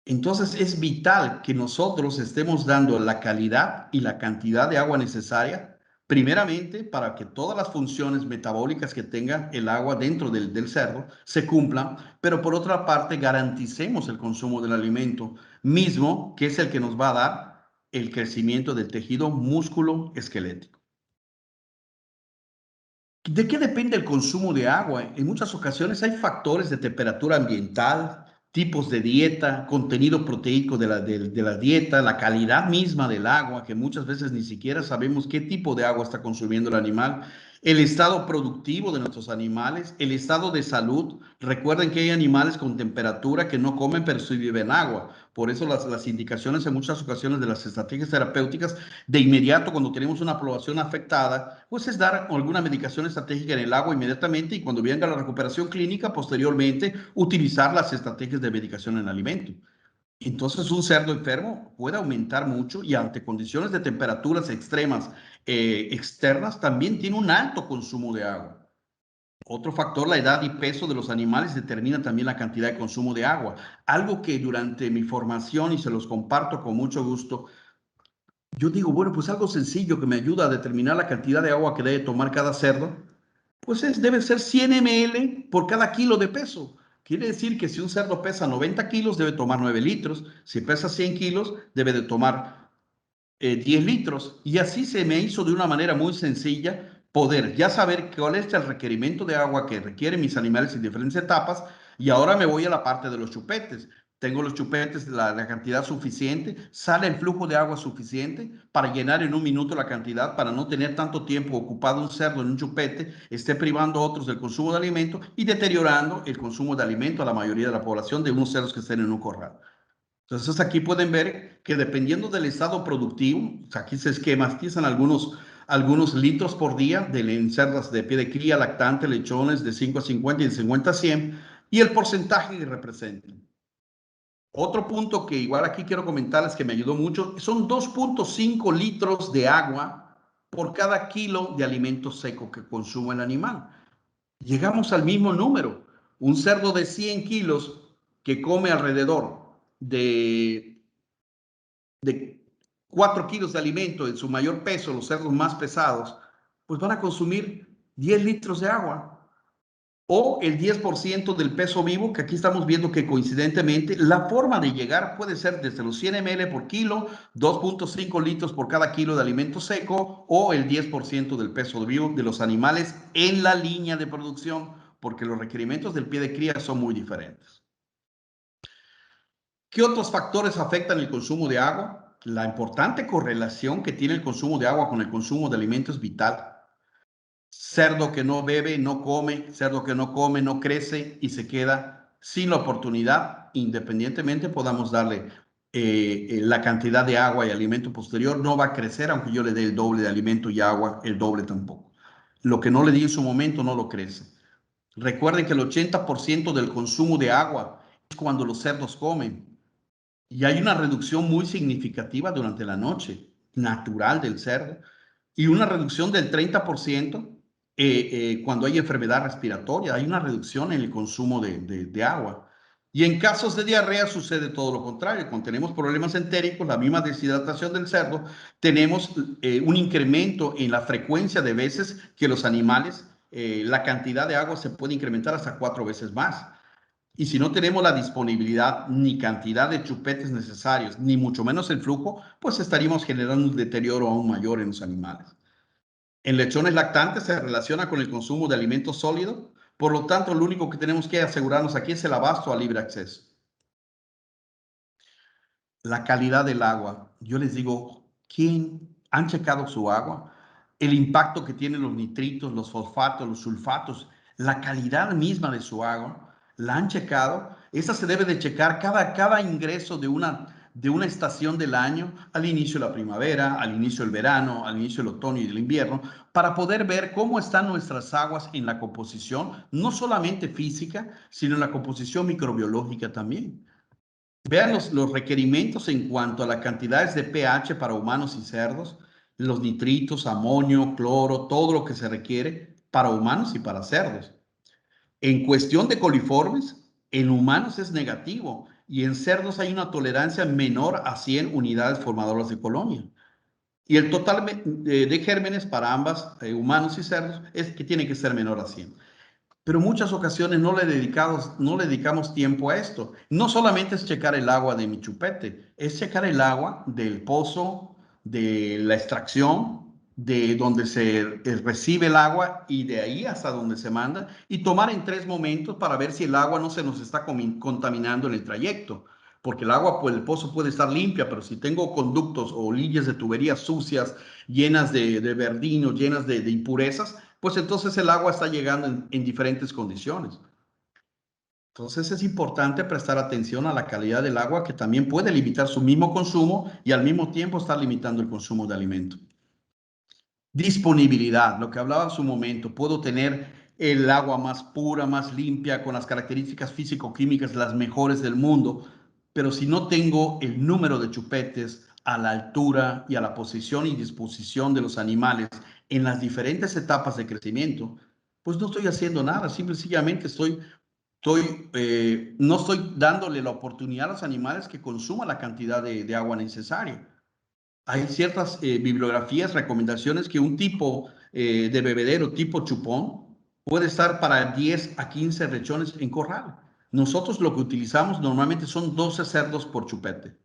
Entonces es vital que nosotros estemos dando la calidad y la cantidad de agua necesaria, primeramente para que todas las funciones metabólicas que tenga el agua dentro del cerdo se cumplan, pero por otra parte garanticemos el consumo del alimento mismo, que es el que nos va a dar el crecimiento del tejido músculo esquelético. ¿De qué depende el consumo de agua? En muchas ocasiones hay factores de temperatura ambiental, tipos de dieta, contenido proteico de la dieta, la calidad misma del agua, que muchas veces ni siquiera sabemos qué tipo de agua está consumiendo el animal. el estado productivo de nuestros animales, el estado de salud. Recuerden que hay animales con temperatura que no comen, pero sí beben agua. Por eso las indicaciones en muchas ocasiones de las estrategias terapéuticas, de inmediato cuando tenemos una población afectada, pues es dar alguna medicación estratégica en el agua inmediatamente y cuando venga la recuperación clínica, posteriormente, utilizar las estrategias de medicación en el alimento. Entonces, un cerdo enfermo puede aumentar mucho y ante condiciones de temperaturas extremas externas también tiene un alto consumo de agua. Otro factor, la edad y peso de los animales determina también la cantidad de consumo de agua. Algo que durante mi formación, y se los comparto con mucho gusto, yo digo, bueno, pues algo sencillo que me ayuda a determinar la cantidad de agua que debe tomar cada cerdo, pues debe ser 100 ml por cada kilo de peso. Quiere decir que si un cerdo pesa 90 kilos, debe tomar 9 litros. Si pesa 100 kilos, debe de tomar 10 litros. Y así se me hizo de una manera muy sencilla poder ya saber cuál es el requerimiento de agua que requieren mis animales en diferentes etapas. Y ahora me voy a la parte de los chupetes. Tengo los chupetes, la cantidad suficiente, sale el flujo de agua suficiente para llenar en un minuto la cantidad, para no tener tanto tiempo ocupado un cerdo en un chupete, esté privando a otros del consumo de alimento y deteriorando el consumo de alimento a la mayoría de la población de unos cerdos que estén en un corral. Entonces aquí pueden ver que dependiendo del estado productivo, aquí se esquematizan algunos litros por día de cerdas de pie de cría, lactantes, lechones de 5 a 50 y de 50 a 100 y el porcentaje que representan. Otro punto que igual aquí quiero comentarles que me ayudó mucho, son 2.5 litros de agua por cada kilo de alimento seco que consume el animal. Llegamos al mismo número. Un cerdo de 100 kilos que come alrededor de 4 kilos de alimento en su mayor peso, los cerdos más pesados, pues van a consumir 10 litros de agua o el 10% del peso vivo, que aquí estamos viendo que coincidentemente la forma de llegar puede ser desde los 100 ml por kilo, 2.5 litros por cada kilo de alimento seco o el 10% del peso vivo de los animales en la línea de producción, porque los requerimientos del pie de cría son muy diferentes. ¿Qué otros factores afectan el consumo de agua? La importante correlación que tiene el consumo de agua con el consumo de alimentos es vital. Cerdo que no bebe, no come, cerdo que no come, no crece y se queda sin la oportunidad, independientemente podamos darle la cantidad de agua y alimento posterior, no va a crecer aunque yo le dé el doble de alimento y agua, el doble tampoco. Lo que no le di en su momento no lo crece. Recuerden que el 80% del consumo de agua es cuando los cerdos comen. Y hay una reducción muy significativa durante la noche, natural del cerdo, y una reducción del 30% cuando hay enfermedad respiratoria. Hay una reducción en el consumo de agua. Y en casos de diarrea sucede todo lo contrario. Cuando tenemos problemas entéricos, la misma deshidratación del cerdo, tenemos un incremento en la frecuencia de veces que los animales, la cantidad de agua se puede incrementar hasta 4 veces más. Y si no tenemos la disponibilidad ni cantidad de chupetes necesarios, ni mucho menos el flujo, pues estaríamos generando un deterioro aún mayor en los animales. En lechones lactantes se relaciona con el consumo de alimentos sólidos, por lo tanto, lo único que tenemos que asegurarnos aquí es el abasto a libre acceso. La calidad del agua. Yo les digo, ¿quién han checado su agua? El impacto que tienen los nitritos, los fosfatos, los sulfatos, la calidad misma de su agua. ¿La han checado? Esa se debe de checar cada ingreso de una estación del año, al inicio de la primavera, al inicio del verano, al inicio del otoño y del invierno, para poder ver cómo están nuestras aguas en la composición, no solamente física, sino en la composición microbiológica también. Vean los requerimientos en cuanto a las cantidades de pH para humanos y cerdos, los nitritos, amonio, cloro, todo lo que se requiere para humanos y para cerdos. En cuestión de coliformes, en humanos es negativo y en cerdos hay una tolerancia menor a 100 unidades formadoras de colonia. Y el total de gérmenes para ambas, humanos y cerdos, es que tiene que ser menor a 100. Pero muchas ocasiones no le dedicamos tiempo a esto. No solamente es checar el agua de mi chupete, es checar el agua del pozo, de la extracción, de donde se recibe el agua y de ahí hasta donde se manda, y tomar en 3 momentos para ver si el agua no se nos está contaminando en el trayecto. Porque el agua, pues el pozo puede estar limpia, pero si tengo conductos o líneas de tuberías sucias, llenas de verdino, llenas de impurezas, pues entonces el agua está llegando en diferentes condiciones. Entonces es importante prestar atención a la calidad del agua, que también puede limitar su mismo consumo y al mismo tiempo estar limitando el consumo de alimento. Disponibilidad, lo que hablaba en su momento, puedo tener el agua más pura, más limpia, con las características físico-químicas las mejores del mundo, pero si no tengo el número de chupetes a la altura y a la posición y disposición de los animales en las diferentes etapas de crecimiento, pues no estoy haciendo nada, sencillamente no estoy dándole la oportunidad a los animales que consuman la cantidad de agua necesaria. Hay ciertas bibliografías, recomendaciones que un tipo de bebedero tipo chupón puede estar para 10 a 15 lechones en corral. Nosotros lo que utilizamos normalmente son 12 cerdos por chupete,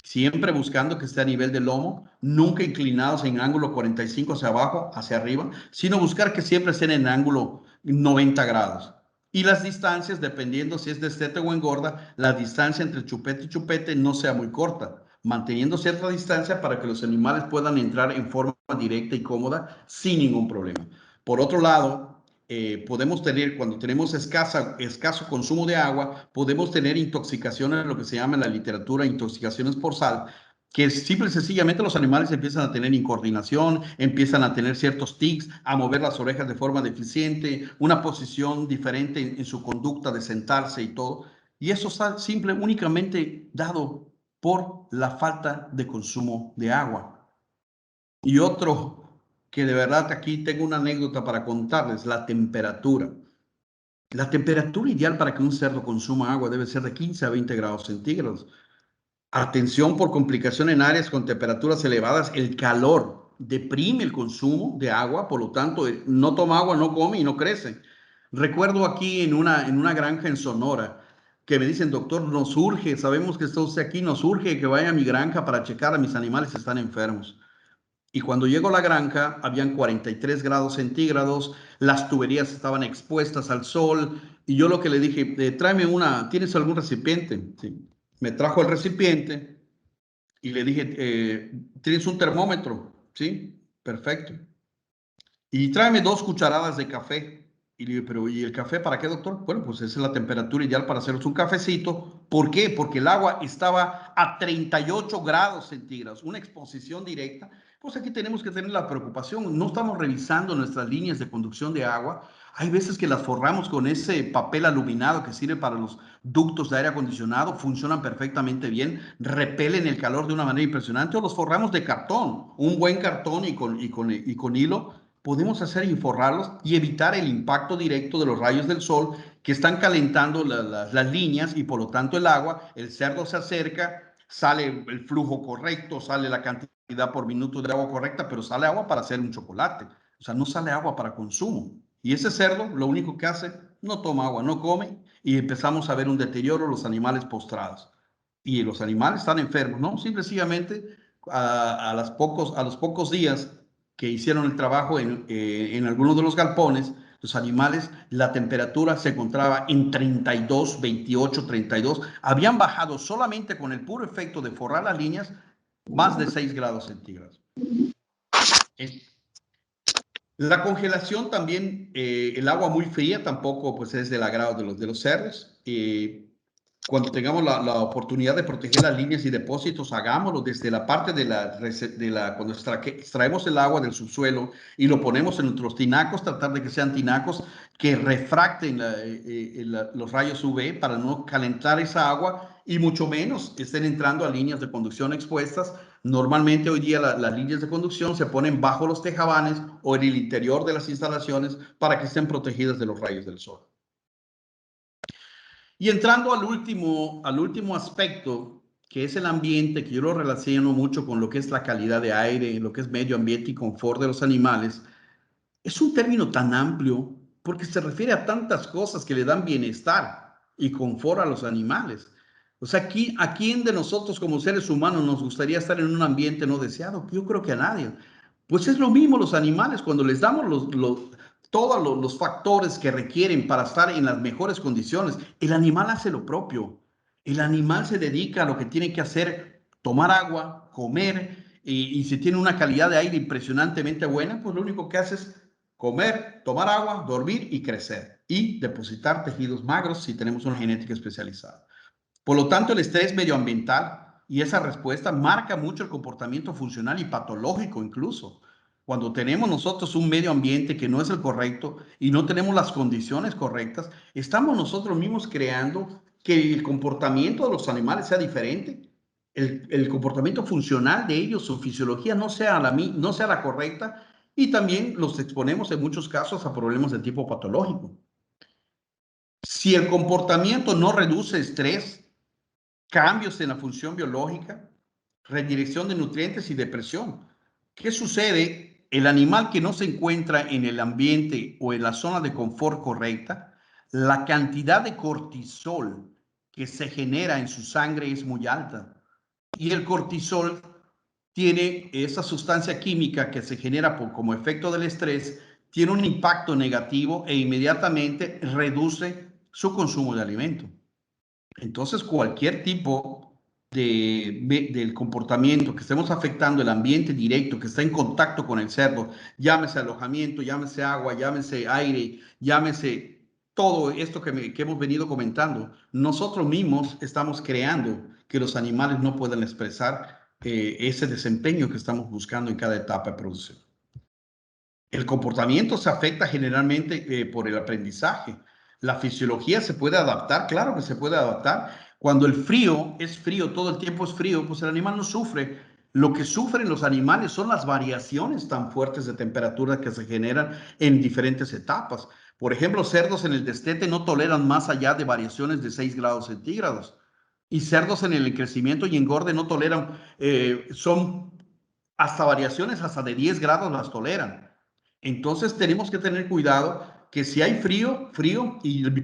siempre buscando que esté a nivel del lomo, nunca inclinados en ángulo 45 hacia abajo, hacia arriba, sino buscar que siempre estén en ángulo 90 grados. Y las distancias, dependiendo si es destete o engorda, la distancia entre chupete y chupete no sea muy corta, manteniendo cierta distancia para que los animales puedan entrar en forma directa y cómoda sin ningún problema. Por otro lado, podemos tener, cuando tenemos escaso consumo de agua, podemos tener intoxicaciones, lo que se llama en la literatura intoxicaciones por sal, que simple y sencillamente los animales empiezan a tener incoordinación, empiezan a tener ciertos tics, a mover las orejas de forma deficiente, una posición diferente en su conducta de sentarse y todo. Y eso está únicamente dado por la falta de consumo de agua. Y otro que de verdad aquí tengo una anécdota para contarles, la temperatura. La temperatura ideal para que un cerdo consuma agua debe ser de 15 a 20 grados centígrados. Atención por complicación en áreas con temperaturas elevadas, el calor deprime el consumo de agua, por lo tanto, no toma agua, no come y no crece. Recuerdo aquí en una granja en Sonora que me dicen, doctor, nos urge, sabemos que está usted aquí, nos urge que vaya a mi granja para checar a mis animales, están enfermos. Y cuando llego a la granja, habían 43 grados centígrados, las tuberías estaban expuestas al sol, y yo lo que le dije, tráeme ¿tienes algún recipiente? Sí. Me trajo el recipiente y le dije, ¿tienes un termómetro? Sí, perfecto. Y tráeme 2 cucharadas de café. Y le digo, pero ¿y el café para qué, doctor? Bueno, pues esa es la temperatura ideal para hacernos un cafecito. ¿Por qué? Porque el agua estaba a 38 grados centígrados, una exposición directa. Pues aquí tenemos que tener la preocupación. No estamos revisando nuestras líneas de conducción de agua. Hay veces que las forramos con ese papel aluminado que sirve para los ductos de aire acondicionado, funcionan perfectamente bien, repelen el calor de una manera impresionante, o los forramos de cartón, un buen cartón y con hilo podemos hacer y forrarlos y evitar el impacto directo de los rayos del sol que están calentando las líneas y por lo tanto el agua, el cerdo se acerca, sale el flujo correcto, sale la cantidad por minuto de agua correcta, pero sale agua para hacer un chocolate, o sea, no sale agua para consumo. Y ese cerdo lo único que hace, no toma agua, no come y empezamos a ver un deterioro de los animales postrados. Y los animales están enfermos, ¿no? Simplemente a los pocos días que hicieron el trabajo en algunos de los galpones, los animales, la temperatura se encontraba en 32, 28, 32. Habían bajado solamente con el puro efecto de forrar las líneas más de 6 grados centígrados. La congelación también, el agua muy fría tampoco pues, es del agrado de los cerdos. Cuando tengamos la oportunidad de proteger las líneas y depósitos, hagámoslo desde la parte cuando extraemos el agua del subsuelo y lo ponemos en nuestros tinacos, tratar de que sean tinacos que refracten los rayos UV para no calentar esa agua y mucho menos estén entrando a líneas de conducción expuestas. Normalmente hoy día las líneas de conducción se ponen bajo los tejabanes o en el interior de las instalaciones para que estén protegidas de los rayos del sol. Y entrando al último aspecto, que es el ambiente, que yo lo relaciono mucho con lo que es la calidad de aire, lo que es medio ambiente y confort de los animales, es un término tan amplio porque se refiere a tantas cosas que le dan bienestar y confort a los animales. O sea, ¿a quién de nosotros como seres humanos nos gustaría estar en un ambiente no deseado? Yo creo que a nadie. Pues es lo mismo los animales, cuando les damos todos los factores que requieren para estar en las mejores condiciones, el animal hace lo propio. El animal se dedica a lo que tiene que hacer, tomar agua, comer, y si tiene una calidad de aire impresionantemente buena, pues lo único que hace es comer, tomar agua, dormir y crecer. Y depositar tejidos magros si tenemos una genética especializada. Por lo tanto, el estrés medioambiental y esa respuesta marca mucho el comportamiento funcional y patológico incluso. Cuando tenemos nosotros un medio ambiente que no es el correcto y no tenemos las condiciones correctas, estamos nosotros mismos creando que el comportamiento de los animales sea diferente, el comportamiento funcional de ellos, su fisiología no sea la correcta, y también los exponemos en muchos casos a problemas de tipo patológico. Si el comportamiento no reduce estrés, cambios en la función biológica, redirección de nutrientes y depresión. ¿Qué sucede? El animal que no se encuentra en el ambiente o en la zona de confort correcta, la cantidad de cortisol que se genera en su sangre es muy alta. Y el cortisol tiene esa sustancia química que se genera como efecto del estrés, tiene un impacto negativo e inmediatamente reduce su consumo de alimento. Entonces, cualquier tipo del comportamiento que estemos afectando el ambiente directo, que está en contacto con el cerdo, llámese alojamiento, llámese agua, llámese aire, llámese todo esto que hemos venido comentando, nosotros mismos estamos creando que los animales no puedan expresar ese desempeño que estamos buscando en cada etapa de producción. El comportamiento se afecta generalmente por el aprendizaje. La fisiología se puede adaptar, claro que se puede adaptar. Cuando el frío es frío, todo el tiempo es frío, pues el animal no sufre. Lo que sufren los animales son las variaciones tan fuertes de temperatura que se generan en diferentes etapas. Por ejemplo, cerdos en el destete no toleran más allá de variaciones de 6 grados centígrados. Y cerdos en el crecimiento y engorde no toleran, son hasta variaciones hasta de 10 grados las toleran. Entonces tenemos que tener cuidado que si hay frío,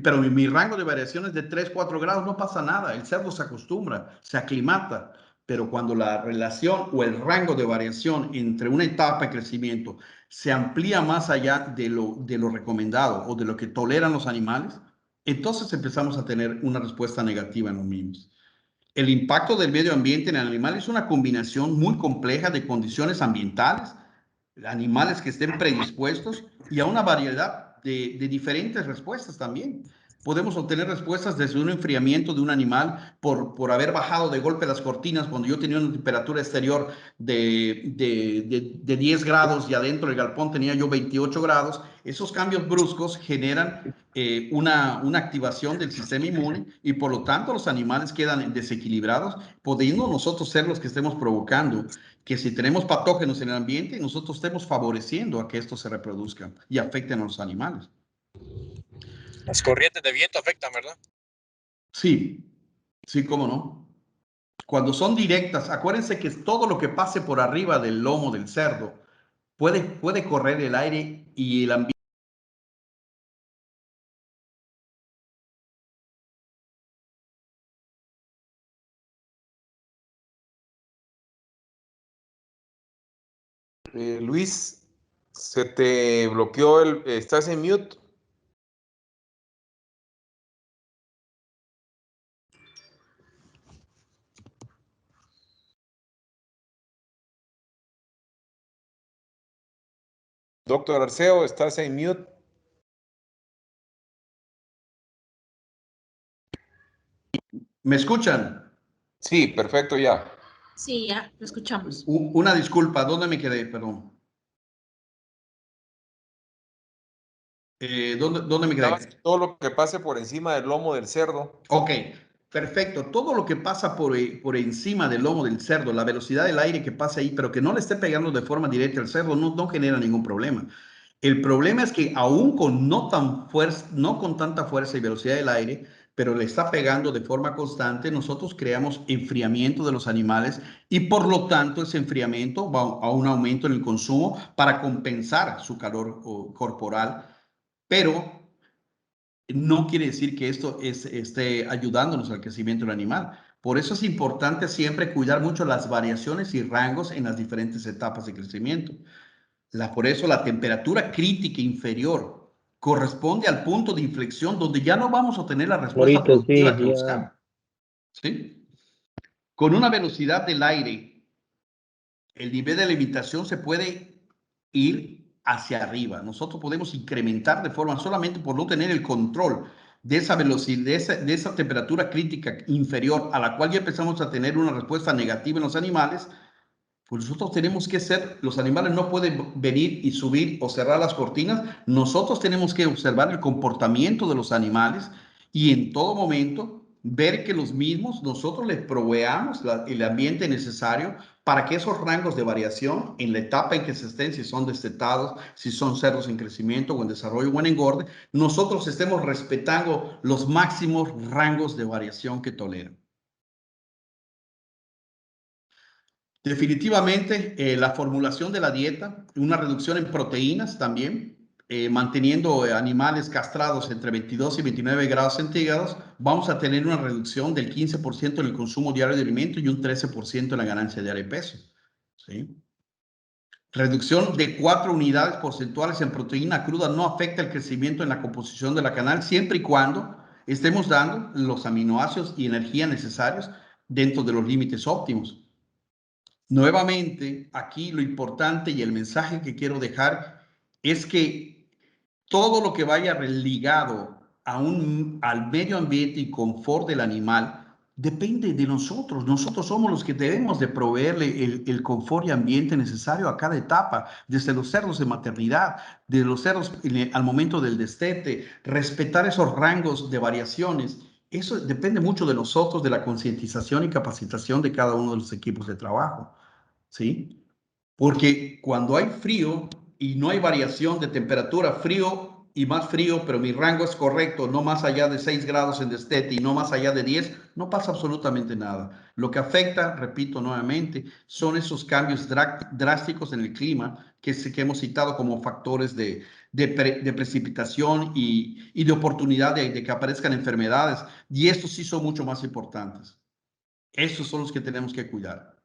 pero mi rango de variación es de 3, 4 grados, no pasa nada. El cerdo se acostumbra, se aclimata. Pero cuando la relación o el rango de variación entre una etapa de crecimiento se amplía más allá de lo recomendado o de lo que toleran los animales, entonces empezamos a tener una respuesta negativa en los mismos. El impacto del medio ambiente en el animal es una combinación muy compleja de condiciones ambientales, animales que estén predispuestos y a una variedad de diferentes respuestas también. Podemos obtener respuestas desde un enfriamiento de un animal por haber bajado de golpe las cortinas cuando yo tenía una temperatura exterior de 10 grados y adentro del galpón tenía yo 28 grados. Esos cambios bruscos generan una activación del sistema inmune y por lo tanto los animales quedan desequilibrados, pudiendo nosotros ser los que estemos provocando que si tenemos patógenos en el ambiente, nosotros estemos favoreciendo a que estos se reproduzcan y afecten a los animales. Las corrientes de viento afectan, ¿verdad? Sí, sí, cómo no. Cuando son directas, acuérdense que todo lo que pase por arriba del lomo del cerdo puede correr el aire y el ambiente. Luis, se te bloqueó estás en mute. Doctor Arceo, estás en mute. ¿Me escuchan? Sí, perfecto, ya. Sí, ya, lo escuchamos. Una disculpa, ¿dónde me quedé? Perdón. ¿Dónde me quedé? Todo lo que pase por encima del lomo del cerdo. Ok, perfecto. Todo lo que pasa por encima del lomo del cerdo, la velocidad del aire que pasa ahí, pero que no le esté pegando de forma directa al cerdo, no genera ningún problema. El problema es que aún con no con tanta fuerza y velocidad del aire, pero le está pegando de forma constante, nosotros creamos enfriamiento de los animales y por lo tanto ese enfriamiento va a un aumento en el consumo para compensar su calor corporal, pero no quiere decir que esto esté ayudándonos al crecimiento del animal. Por eso es importante siempre cuidar mucho las variaciones y rangos en las diferentes etapas de crecimiento. Por eso la temperatura crítica inferior corresponde al punto de inflexión donde ya no vamos a tener la respuesta productiva que buscamos. ¿Sí? Con una velocidad del aire, el nivel de alimentación se puede ir hacia arriba. Nosotros podemos incrementar de forma solamente por no tener el control de esa velocidad, de esa temperatura crítica inferior a la cual ya empezamos a tener una respuesta negativa en los animales. Pues nosotros tenemos que ser, los animales no pueden venir y subir o cerrar las cortinas, nosotros tenemos que observar el comportamiento de los animales y en todo momento ver que los mismos, nosotros les proveamos el ambiente necesario para que esos rangos de variación en la etapa en que se estén, si son destetados, si son cerdos en crecimiento o en desarrollo o en engorde, nosotros estemos respetando los máximos rangos de variación que toleran. Definitivamente, la formulación de la dieta, una reducción en proteínas también, manteniendo animales castrados entre 22 y 29 grados centígrados, vamos a tener una reducción del 15% en el consumo diario de alimento y un 13% en la ganancia diaria de peso. ¿Sí? Reducción de 4 unidades porcentuales en proteína cruda no afecta el crecimiento en la composición de la canal, siempre y cuando estemos dando los aminoácidos y energía necesarios dentro de los límites óptimos. Nuevamente, aquí lo importante y el mensaje que quiero dejar es que todo lo que vaya ligado al medio ambiente y confort del animal depende de nosotros. Nosotros somos los que debemos de proveerle el confort y ambiente necesario a cada etapa, desde los cerdos de maternidad, de los cerdos al momento del destete, respetar esos rangos de variaciones. Eso depende mucho de nosotros, de la concientización y capacitación de cada uno de los equipos de trabajo, ¿sí? Porque cuando hay frío y no hay variación de temperatura, frío y más frío, pero mi rango es correcto, no más allá de 6 grados en destete y no más allá de 10, no pasa absolutamente nada. Lo que afecta, repito nuevamente, son esos cambios drásticos en el clima que hemos citado como factores de precipitación y de oportunidad de que aparezcan enfermedades. Y estos sí son mucho más importantes. Estos son los que tenemos que cuidar.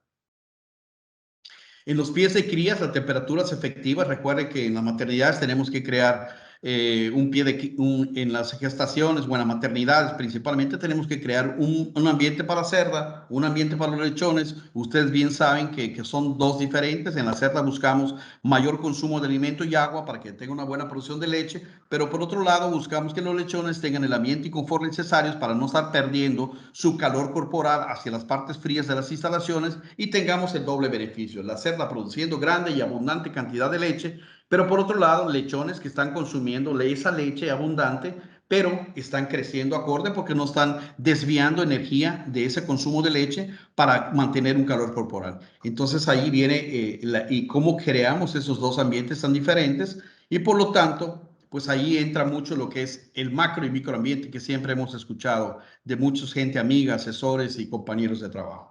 En los pies de crías, las temperaturas efectivas, recuerden que en las maternidades tenemos que crear en las gestaciones o en las maternidades principalmente tenemos que crear un ambiente para la cerda, un ambiente para los lechones. Ustedes bien saben que son dos diferentes. En la cerda buscamos mayor consumo de alimento y agua para que tenga una buena producción de leche, pero por otro lado buscamos que los lechones tengan el ambiente y confort necesarios para no estar perdiendo su calor corporal hacia las partes frías de las instalaciones y tengamos el doble beneficio, la cerda produciendo grande y abundante cantidad de leche, pero por otro lado, lechones que están consumiendo esa leche abundante, pero están creciendo acorde porque no están desviando energía de ese consumo de leche para mantener un calor corporal. Entonces ahí viene y cómo creamos esos dos ambientes tan diferentes y por lo tanto, pues ahí entra mucho lo que es el macro y microambiente que siempre hemos escuchado de mucha gente amiga, asesores y compañeros de trabajo.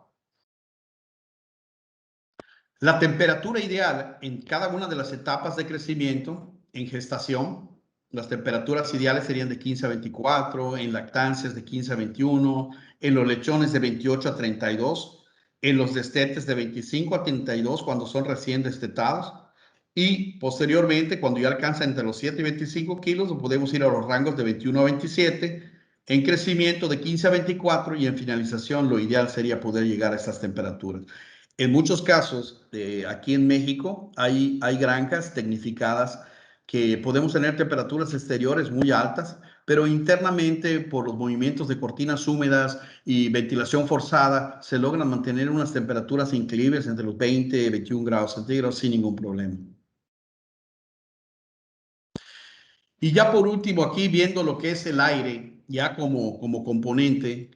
La temperatura ideal en cada una de las etapas de crecimiento, en gestación, las temperaturas ideales serían de 15 a 24, en lactancias de 15 a 21, en los lechones de 28 a 32, en los destetes de 25 a 32 cuando son recién destetados y posteriormente cuando ya alcanzan entre los 7 y 25 kilos podemos ir a los rangos de 21 a 27, en crecimiento de 15 a 24 y en finalización lo ideal sería poder llegar a estas temperaturas. En muchos casos, aquí en México, hay granjas tecnificadas que podemos tener temperaturas exteriores muy altas, pero internamente por los movimientos de cortinas húmedas y ventilación forzada, se logran mantener unas temperaturas increíbles entre los 20 y 21 grados centígrados sin ningún problema. Y ya por último, aquí viendo lo que es el aire, ya como componente,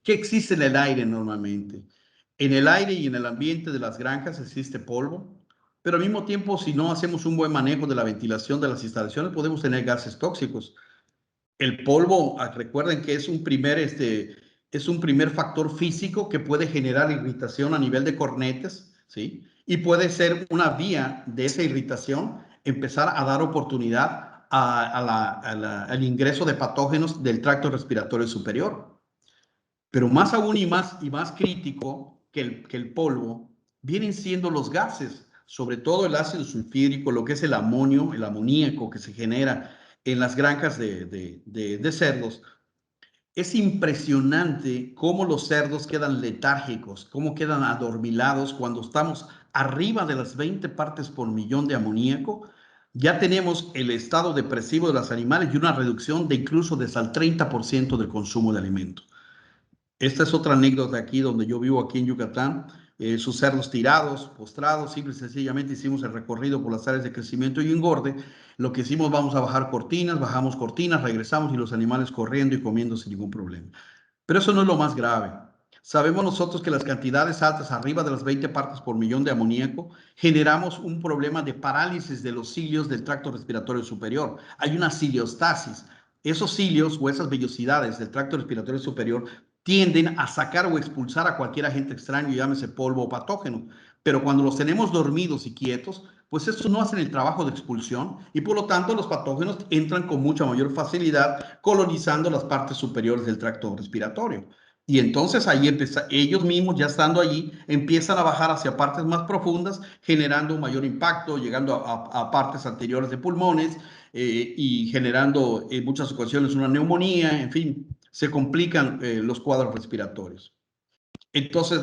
¿qué existe en el aire normalmente? En el aire y en el ambiente de las granjas existe polvo, pero al mismo tiempo, si no hacemos un buen manejo de la ventilación de las instalaciones, podemos tener gases tóxicos. El polvo, recuerden que es un primer factor físico que puede generar irritación a nivel de cornetes, ¿sí? Y puede ser una vía de esa irritación empezar a dar oportunidad al ingreso de patógenos del tracto respiratorio superior. Pero más aún y más crítico que el polvo vienen siendo los gases, sobre todo el ácido sulfídrico, lo que es el amonio, el amoníaco que se genera en las granjas de cerdos. Es impresionante cómo los cerdos quedan letárgicos, cómo quedan adormilados cuando estamos arriba de las 20 partes por millón de amoníaco, ya tenemos el estado depresivo de los animales y una reducción de incluso de hasta el 30% del consumo de alimentos. Esta es otra anécdota aquí donde yo vivo aquí en Yucatán. Sus cerdos tirados, postrados, simple y sencillamente hicimos el recorrido por las áreas de crecimiento y engorde. Lo que hicimos, vamos a bajar cortinas, bajamos cortinas, regresamos y los animales corriendo y comiendo sin ningún problema. Pero eso no es lo más grave. Sabemos nosotros que las cantidades altas, arriba de las 20 partes por millón de amoníaco, generamos un problema de parálisis de los cilios del tracto respiratorio superior. Hay una ciliostasis. Esos cilios o esas vellosidades del tracto respiratorio superior tienden a sacar o expulsar a cualquier agente extraño, llámese polvo o patógeno. Pero cuando los tenemos dormidos y quietos, pues estos no hacen el trabajo de expulsión y por lo tanto los patógenos entran con mucha mayor facilidad colonizando las partes superiores del tracto respiratorio. Y entonces ahí ellos mismos, ya estando allí, empiezan a bajar hacia partes más profundas, generando un mayor impacto, llegando a partes anteriores de pulmones y generando en muchas ocasiones una neumonía, en fin, se complican los cuadros respiratorios. Entonces,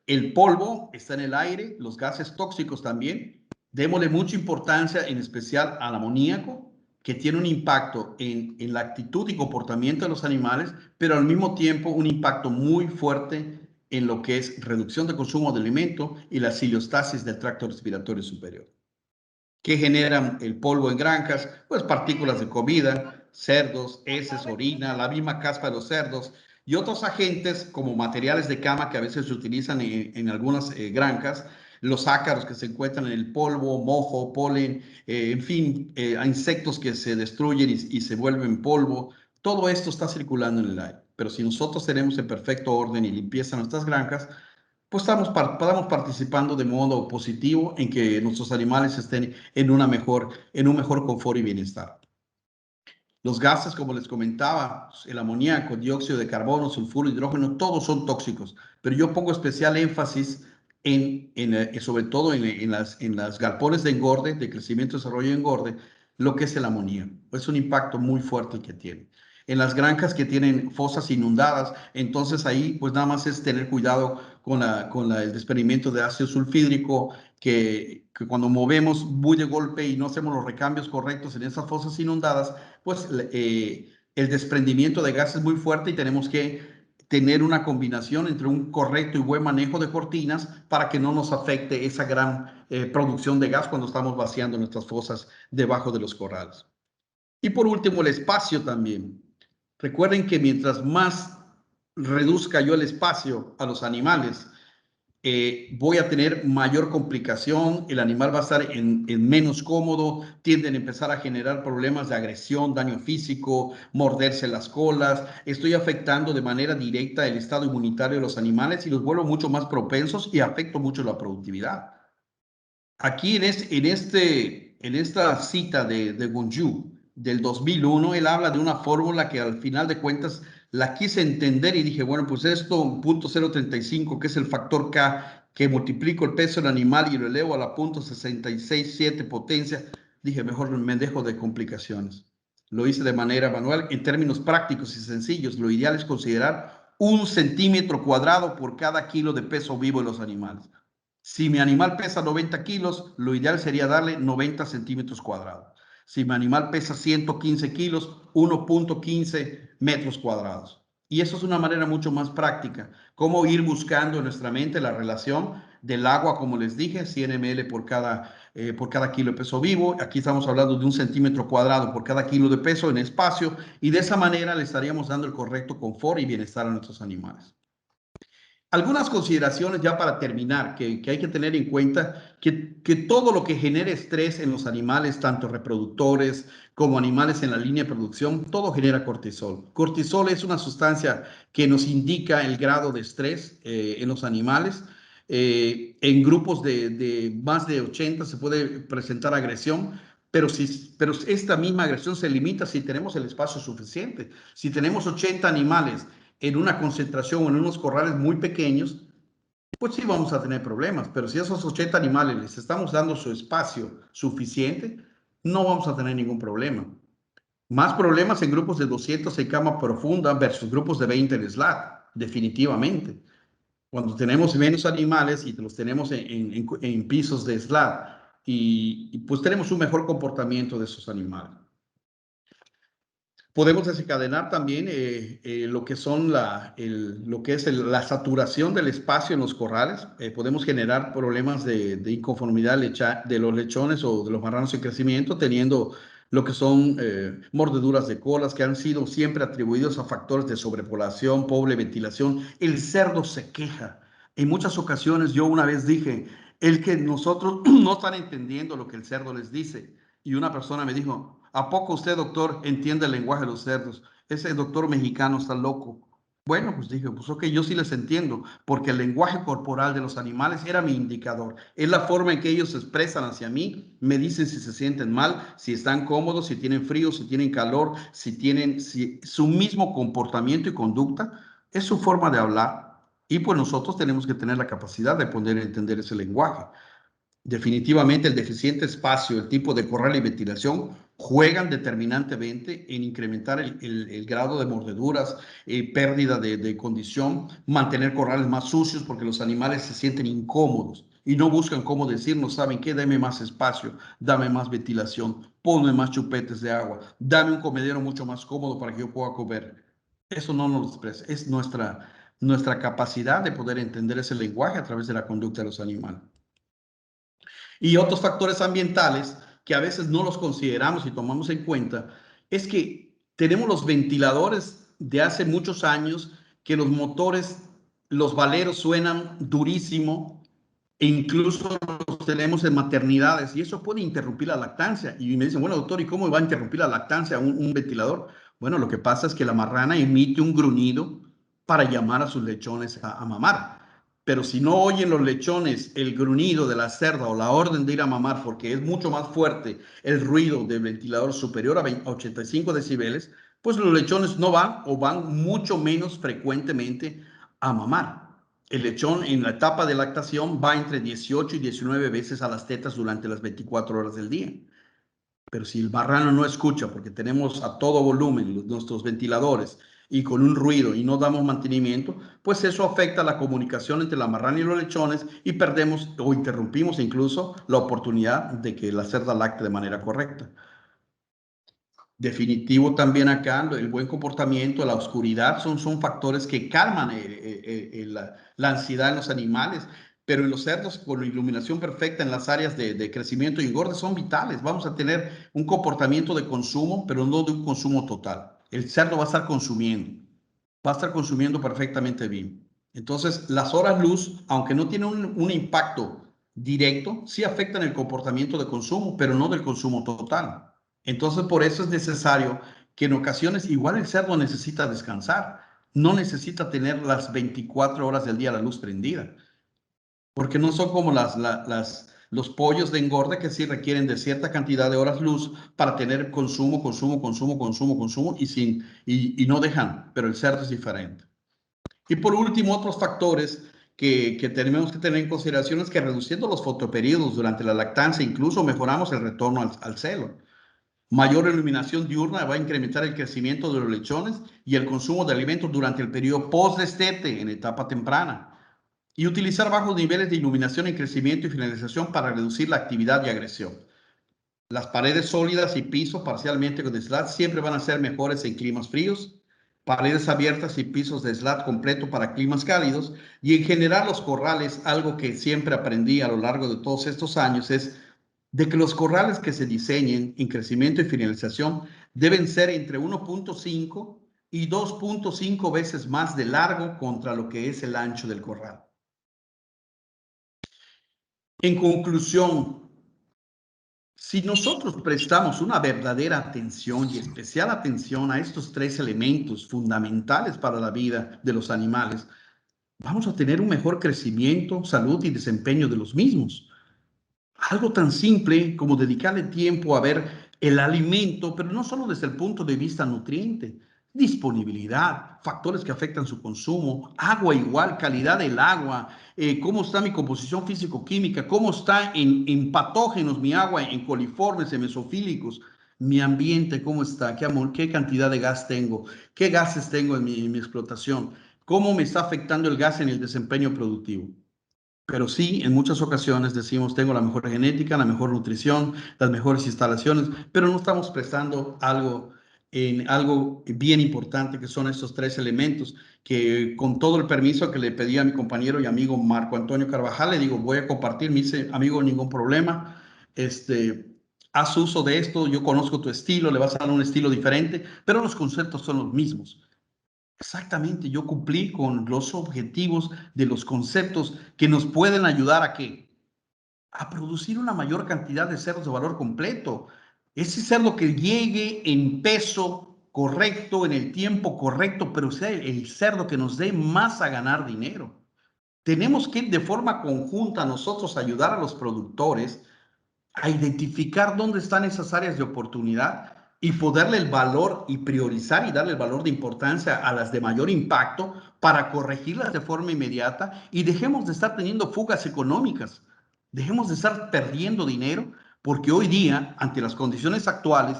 el polvo está en el aire, los gases tóxicos también. Démosle mucha importancia, en especial al amoníaco, que tiene un impacto en la actitud y comportamiento de los animales, pero al mismo tiempo un impacto muy fuerte en lo que es reducción de consumo de alimento y la ciliostasis del tracto respiratorio superior. ¿Qué generan el polvo en granjas? Pues partículas de comida, cerdos, heces, orina, la misma caspa de los cerdos y otros agentes como materiales de cama que a veces se utilizan en algunas granjas, los ácaros que se encuentran en el polvo, mojo, polen, en fin, insectos que se destruyen y se vuelven polvo. Todo esto está circulando en el aire. Pero si nosotros tenemos en perfecto orden y limpieza nuestras granjas, pues estamos participando de modo positivo en que nuestros animales estén en un mejor confort y bienestar. Los gases, como les comentaba, el amoníaco, dióxido de carbono, sulfuro, hidrógeno, todos son tóxicos, pero yo pongo especial énfasis sobre todo en las galpones de engorde, de crecimiento, desarrollo y engorde, lo que es el amoníaco. Es un impacto muy fuerte el que tiene. En las granjas que tienen fosas inundadas, entonces ahí pues nada más es tener cuidado con el desprendimiento de ácido sulfídrico, que cuando movemos muy de golpe y no hacemos los recambios correctos en esas fosas inundadas, pues el desprendimiento de gas es muy fuerte y tenemos que tener una combinación entre un correcto y buen manejo de cortinas para que no nos afecte esa gran producción de gas cuando estamos vaciando nuestras fosas debajo de los corrales. Y por último, el espacio también. Recuerden que mientras más reduzca yo el espacio a los animales, voy a tener mayor complicación, el animal va a estar en menos cómodo, tienden a empezar a generar problemas de agresión, daño físico, morderse las colas, estoy afectando de manera directa el estado inmunitario de los animales y los vuelvo mucho más propensos y afecto mucho la productividad. Aquí en esta cita de Gonju del 2001, él habla de una fórmula que al final de cuentas la quise entender y dije, bueno, pues esto, 0.035, que es el factor K, que multiplico el peso del animal y lo elevo a la 0.667 potencia, dije, mejor me dejo de complicaciones. Lo hice de manera manual, en términos prácticos y sencillos. Lo ideal es considerar 1 centímetro cuadrado por cada kilo de peso vivo de los animales. Si mi animal pesa 90 kilos, lo ideal sería darle 90 centímetros cuadrados. Si mi animal pesa 115 kilos, 1.15 metros cuadrados. Y eso es una manera mucho más práctica. Cómo ir buscando en nuestra mente la relación del agua, como les dije, 100 ml por cada kilo de peso vivo. Aquí estamos hablando de 1 centímetro cuadrado por cada kilo de peso en espacio. Y de esa manera le estaríamos dando el correcto confort y bienestar a nuestros animales. Algunas consideraciones ya para terminar, que hay que tener en cuenta que todo lo que genere estrés en los animales, tanto reproductores como animales en la línea de producción, todo genera cortisol. Cortisol es una sustancia que nos indica el grado de estrés en los animales. En grupos de más de 80 se puede presentar agresión, pero esta misma agresión se limita si tenemos el espacio suficiente. Si tenemos 80 animales en una concentración o en unos corrales muy pequeños, pues sí vamos a tener problemas, pero si a esos 80 animales les estamos dando su espacio suficiente, no vamos a tener ningún problema. Más problemas en grupos de 200 en cama profunda versus grupos de 20 en SLAT, definitivamente. Cuando tenemos menos animales y los tenemos en pisos de SLAT y pues tenemos un mejor comportamiento de esos animales. Podemos desencadenar también lo que son lo que es la saturación del espacio en los corrales. Podemos generar problemas de inconformidad de los lechones o de los marranos en crecimiento, teniendo lo que son mordeduras de colas que han sido siempre atribuidos a factores de sobrepoblación, pobre ventilación. El cerdo se queja. En muchas ocasiones yo una vez dije, el que nosotros no están entendiendo lo que el cerdo les dice. Y una persona me dijo, ¿a poco usted, doctor, entiende el lenguaje de los cerdos? Ese doctor mexicano está loco. Bueno, pues dije, pues ok, yo sí les entiendo, porque el lenguaje corporal de los animales era mi indicador. Es la forma en que ellos se expresan hacia mí, me dicen si se sienten mal, si están cómodos, si tienen frío, si tienen calor, si su mismo comportamiento y conducta es su forma de hablar. Y pues nosotros tenemos que tener la capacidad de poder entender ese lenguaje. Definitivamente el deficiente espacio, el tipo de corral y ventilación juegan determinantemente en incrementar el grado de mordeduras, pérdida de condición, mantener corrales más sucios porque los animales se sienten incómodos y no buscan cómo decirnos, ¿saben qué? Dame más espacio, dame más ventilación, ponme más chupetes de agua, dame un comedero mucho más cómodo para que yo pueda comer. Eso no nos lo expresa, es nuestra capacidad de poder entender ese lenguaje a través de la conducta de los animales. Y otros factores ambientales que a veces no los consideramos y tomamos en cuenta es que tenemos los ventiladores de hace muchos años que los motores, los valeros suenan durísimo e incluso los tenemos en maternidades y eso puede interrumpir la lactancia. Y me dicen, bueno, doctor, ¿y cómo va a interrumpir la lactancia un ventilador? Bueno, lo que pasa es que la marrana emite un gruñido para llamar a sus lechones a mamar. Pero si no oyen los lechones el gruñido de la cerda o la orden de ir a mamar porque es mucho más fuerte el ruido del ventilador superior a 85 decibeles, pues los lechones no van o van mucho menos frecuentemente a mamar. El lechón en la etapa de lactación va entre 18 y 19 veces a las tetas durante las 24 horas del día. Pero si el marrano no escucha porque tenemos a todo volumen nuestros ventiladores y con un ruido y no damos mantenimiento, pues eso afecta la comunicación entre la marrana y los lechones y perdemos o interrumpimos incluso la oportunidad de que la cerda lacte de manera correcta. Definitivo también acá, el buen comportamiento, la oscuridad son factores que calman la ansiedad en los animales, pero en los cerdos con la iluminación perfecta en las áreas de crecimiento y engorde son vitales. Vamos a tener un comportamiento de consumo, pero no de un consumo total. El cerdo va a estar consumiendo perfectamente bien. Entonces, las horas luz, aunque no tienen un impacto directo, sí afectan el comportamiento de consumo, pero no del consumo total. Entonces, por eso es necesario que en ocasiones igual el cerdo necesita descansar, no necesita tener las 24 horas del día la luz prendida, porque no son como los pollos de engorde que sí requieren de cierta cantidad de horas luz para tener consumo y no dejan, pero el cerdo es diferente. Y por último, otros factores que tenemos que tener en consideración es que reduciendo los fotoperiodos durante la lactancia, incluso mejoramos el retorno al celo. Mayor iluminación diurna va a incrementar el crecimiento de los lechones y el consumo de alimentos durante el periodo post-destete en etapa temprana. Y utilizar bajos niveles de iluminación en crecimiento y finalización para reducir la actividad y agresión. Las paredes sólidas y piso parcialmente con slat siempre van a ser mejores en climas fríos. Paredes abiertas y pisos de slat completo para climas cálidos. Y en general los corrales, algo que siempre aprendí a lo largo de todos estos años es de que los corrales que se diseñen en crecimiento y finalización deben ser entre 1.5 y 2.5 veces más de largo contra lo que es el ancho del corral. En conclusión, si nosotros prestamos una verdadera atención y especial atención a estos tres elementos fundamentales para la vida de los animales, vamos a tener un mejor crecimiento, salud y desempeño de los mismos. Algo tan simple como dedicarle tiempo a ver el alimento, pero no solo desde el punto de vista nutriente, disponibilidad, factores que afectan su consumo, agua igual, calidad del agua, cómo está mi composición físico-química, cómo está en patógenos mi agua, en coliformes, en mesofílicos, mi ambiente, cómo está, qué cantidad de gas tengo, qué gases tengo en mi explotación. cómo me está afectando el gas en el desempeño productivo. Pero sí, en muchas ocasiones decimos, tengo la mejor genética, la mejor nutrición, las mejores instalaciones, pero no estamos prestando algo bien importante, que son estos 3 elementos, que con todo el permiso que le pedí a mi compañero y amigo Marco Antonio Carvajal, le digo, voy a compartir, me dice, amigo, ningún problema, haz uso de esto, yo conozco tu estilo, le vas a dar un estilo diferente, pero los conceptos son los mismos. Exactamente, yo cumplí con los objetivos de los conceptos que nos pueden ayudar a ¿qué? A producir una mayor cantidad de cerdos de valor completo. Ese cerdo que llegue en peso correcto, en el tiempo correcto, pero sea el cerdo que nos dé más a ganar dinero. Tenemos que de forma conjunta nosotros ayudar a los productores a identificar dónde están esas áreas de oportunidad y poderle el valor y priorizar y darle el valor de importancia a las de mayor impacto para corregirlas de forma inmediata y dejemos de estar teniendo fugas económicas, dejemos de estar perdiendo dinero, porque hoy día, ante las condiciones actuales,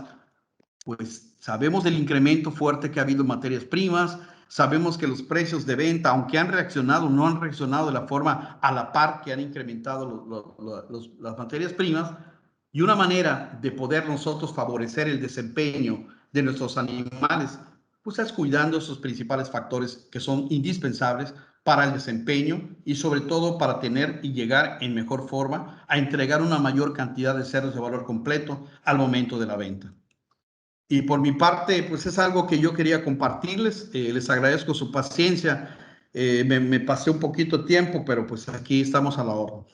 pues sabemos del incremento fuerte que ha habido en materias primas, sabemos que los precios de venta, aunque han reaccionado, no han reaccionado de la forma a la par que han incrementado las materias primas, y una manera de poder nosotros favorecer el desempeño de nuestros animales, pues es cuidando esos principales factores que son indispensables para el desempeño y sobre todo para tener y llegar en mejor forma a entregar una mayor cantidad de cerdos de valor completo al momento de la venta. Y por mi parte, pues es algo que yo quería compartirles. Les agradezco su paciencia. Me pasé un poquito tiempo, pero pues aquí estamos a la orden.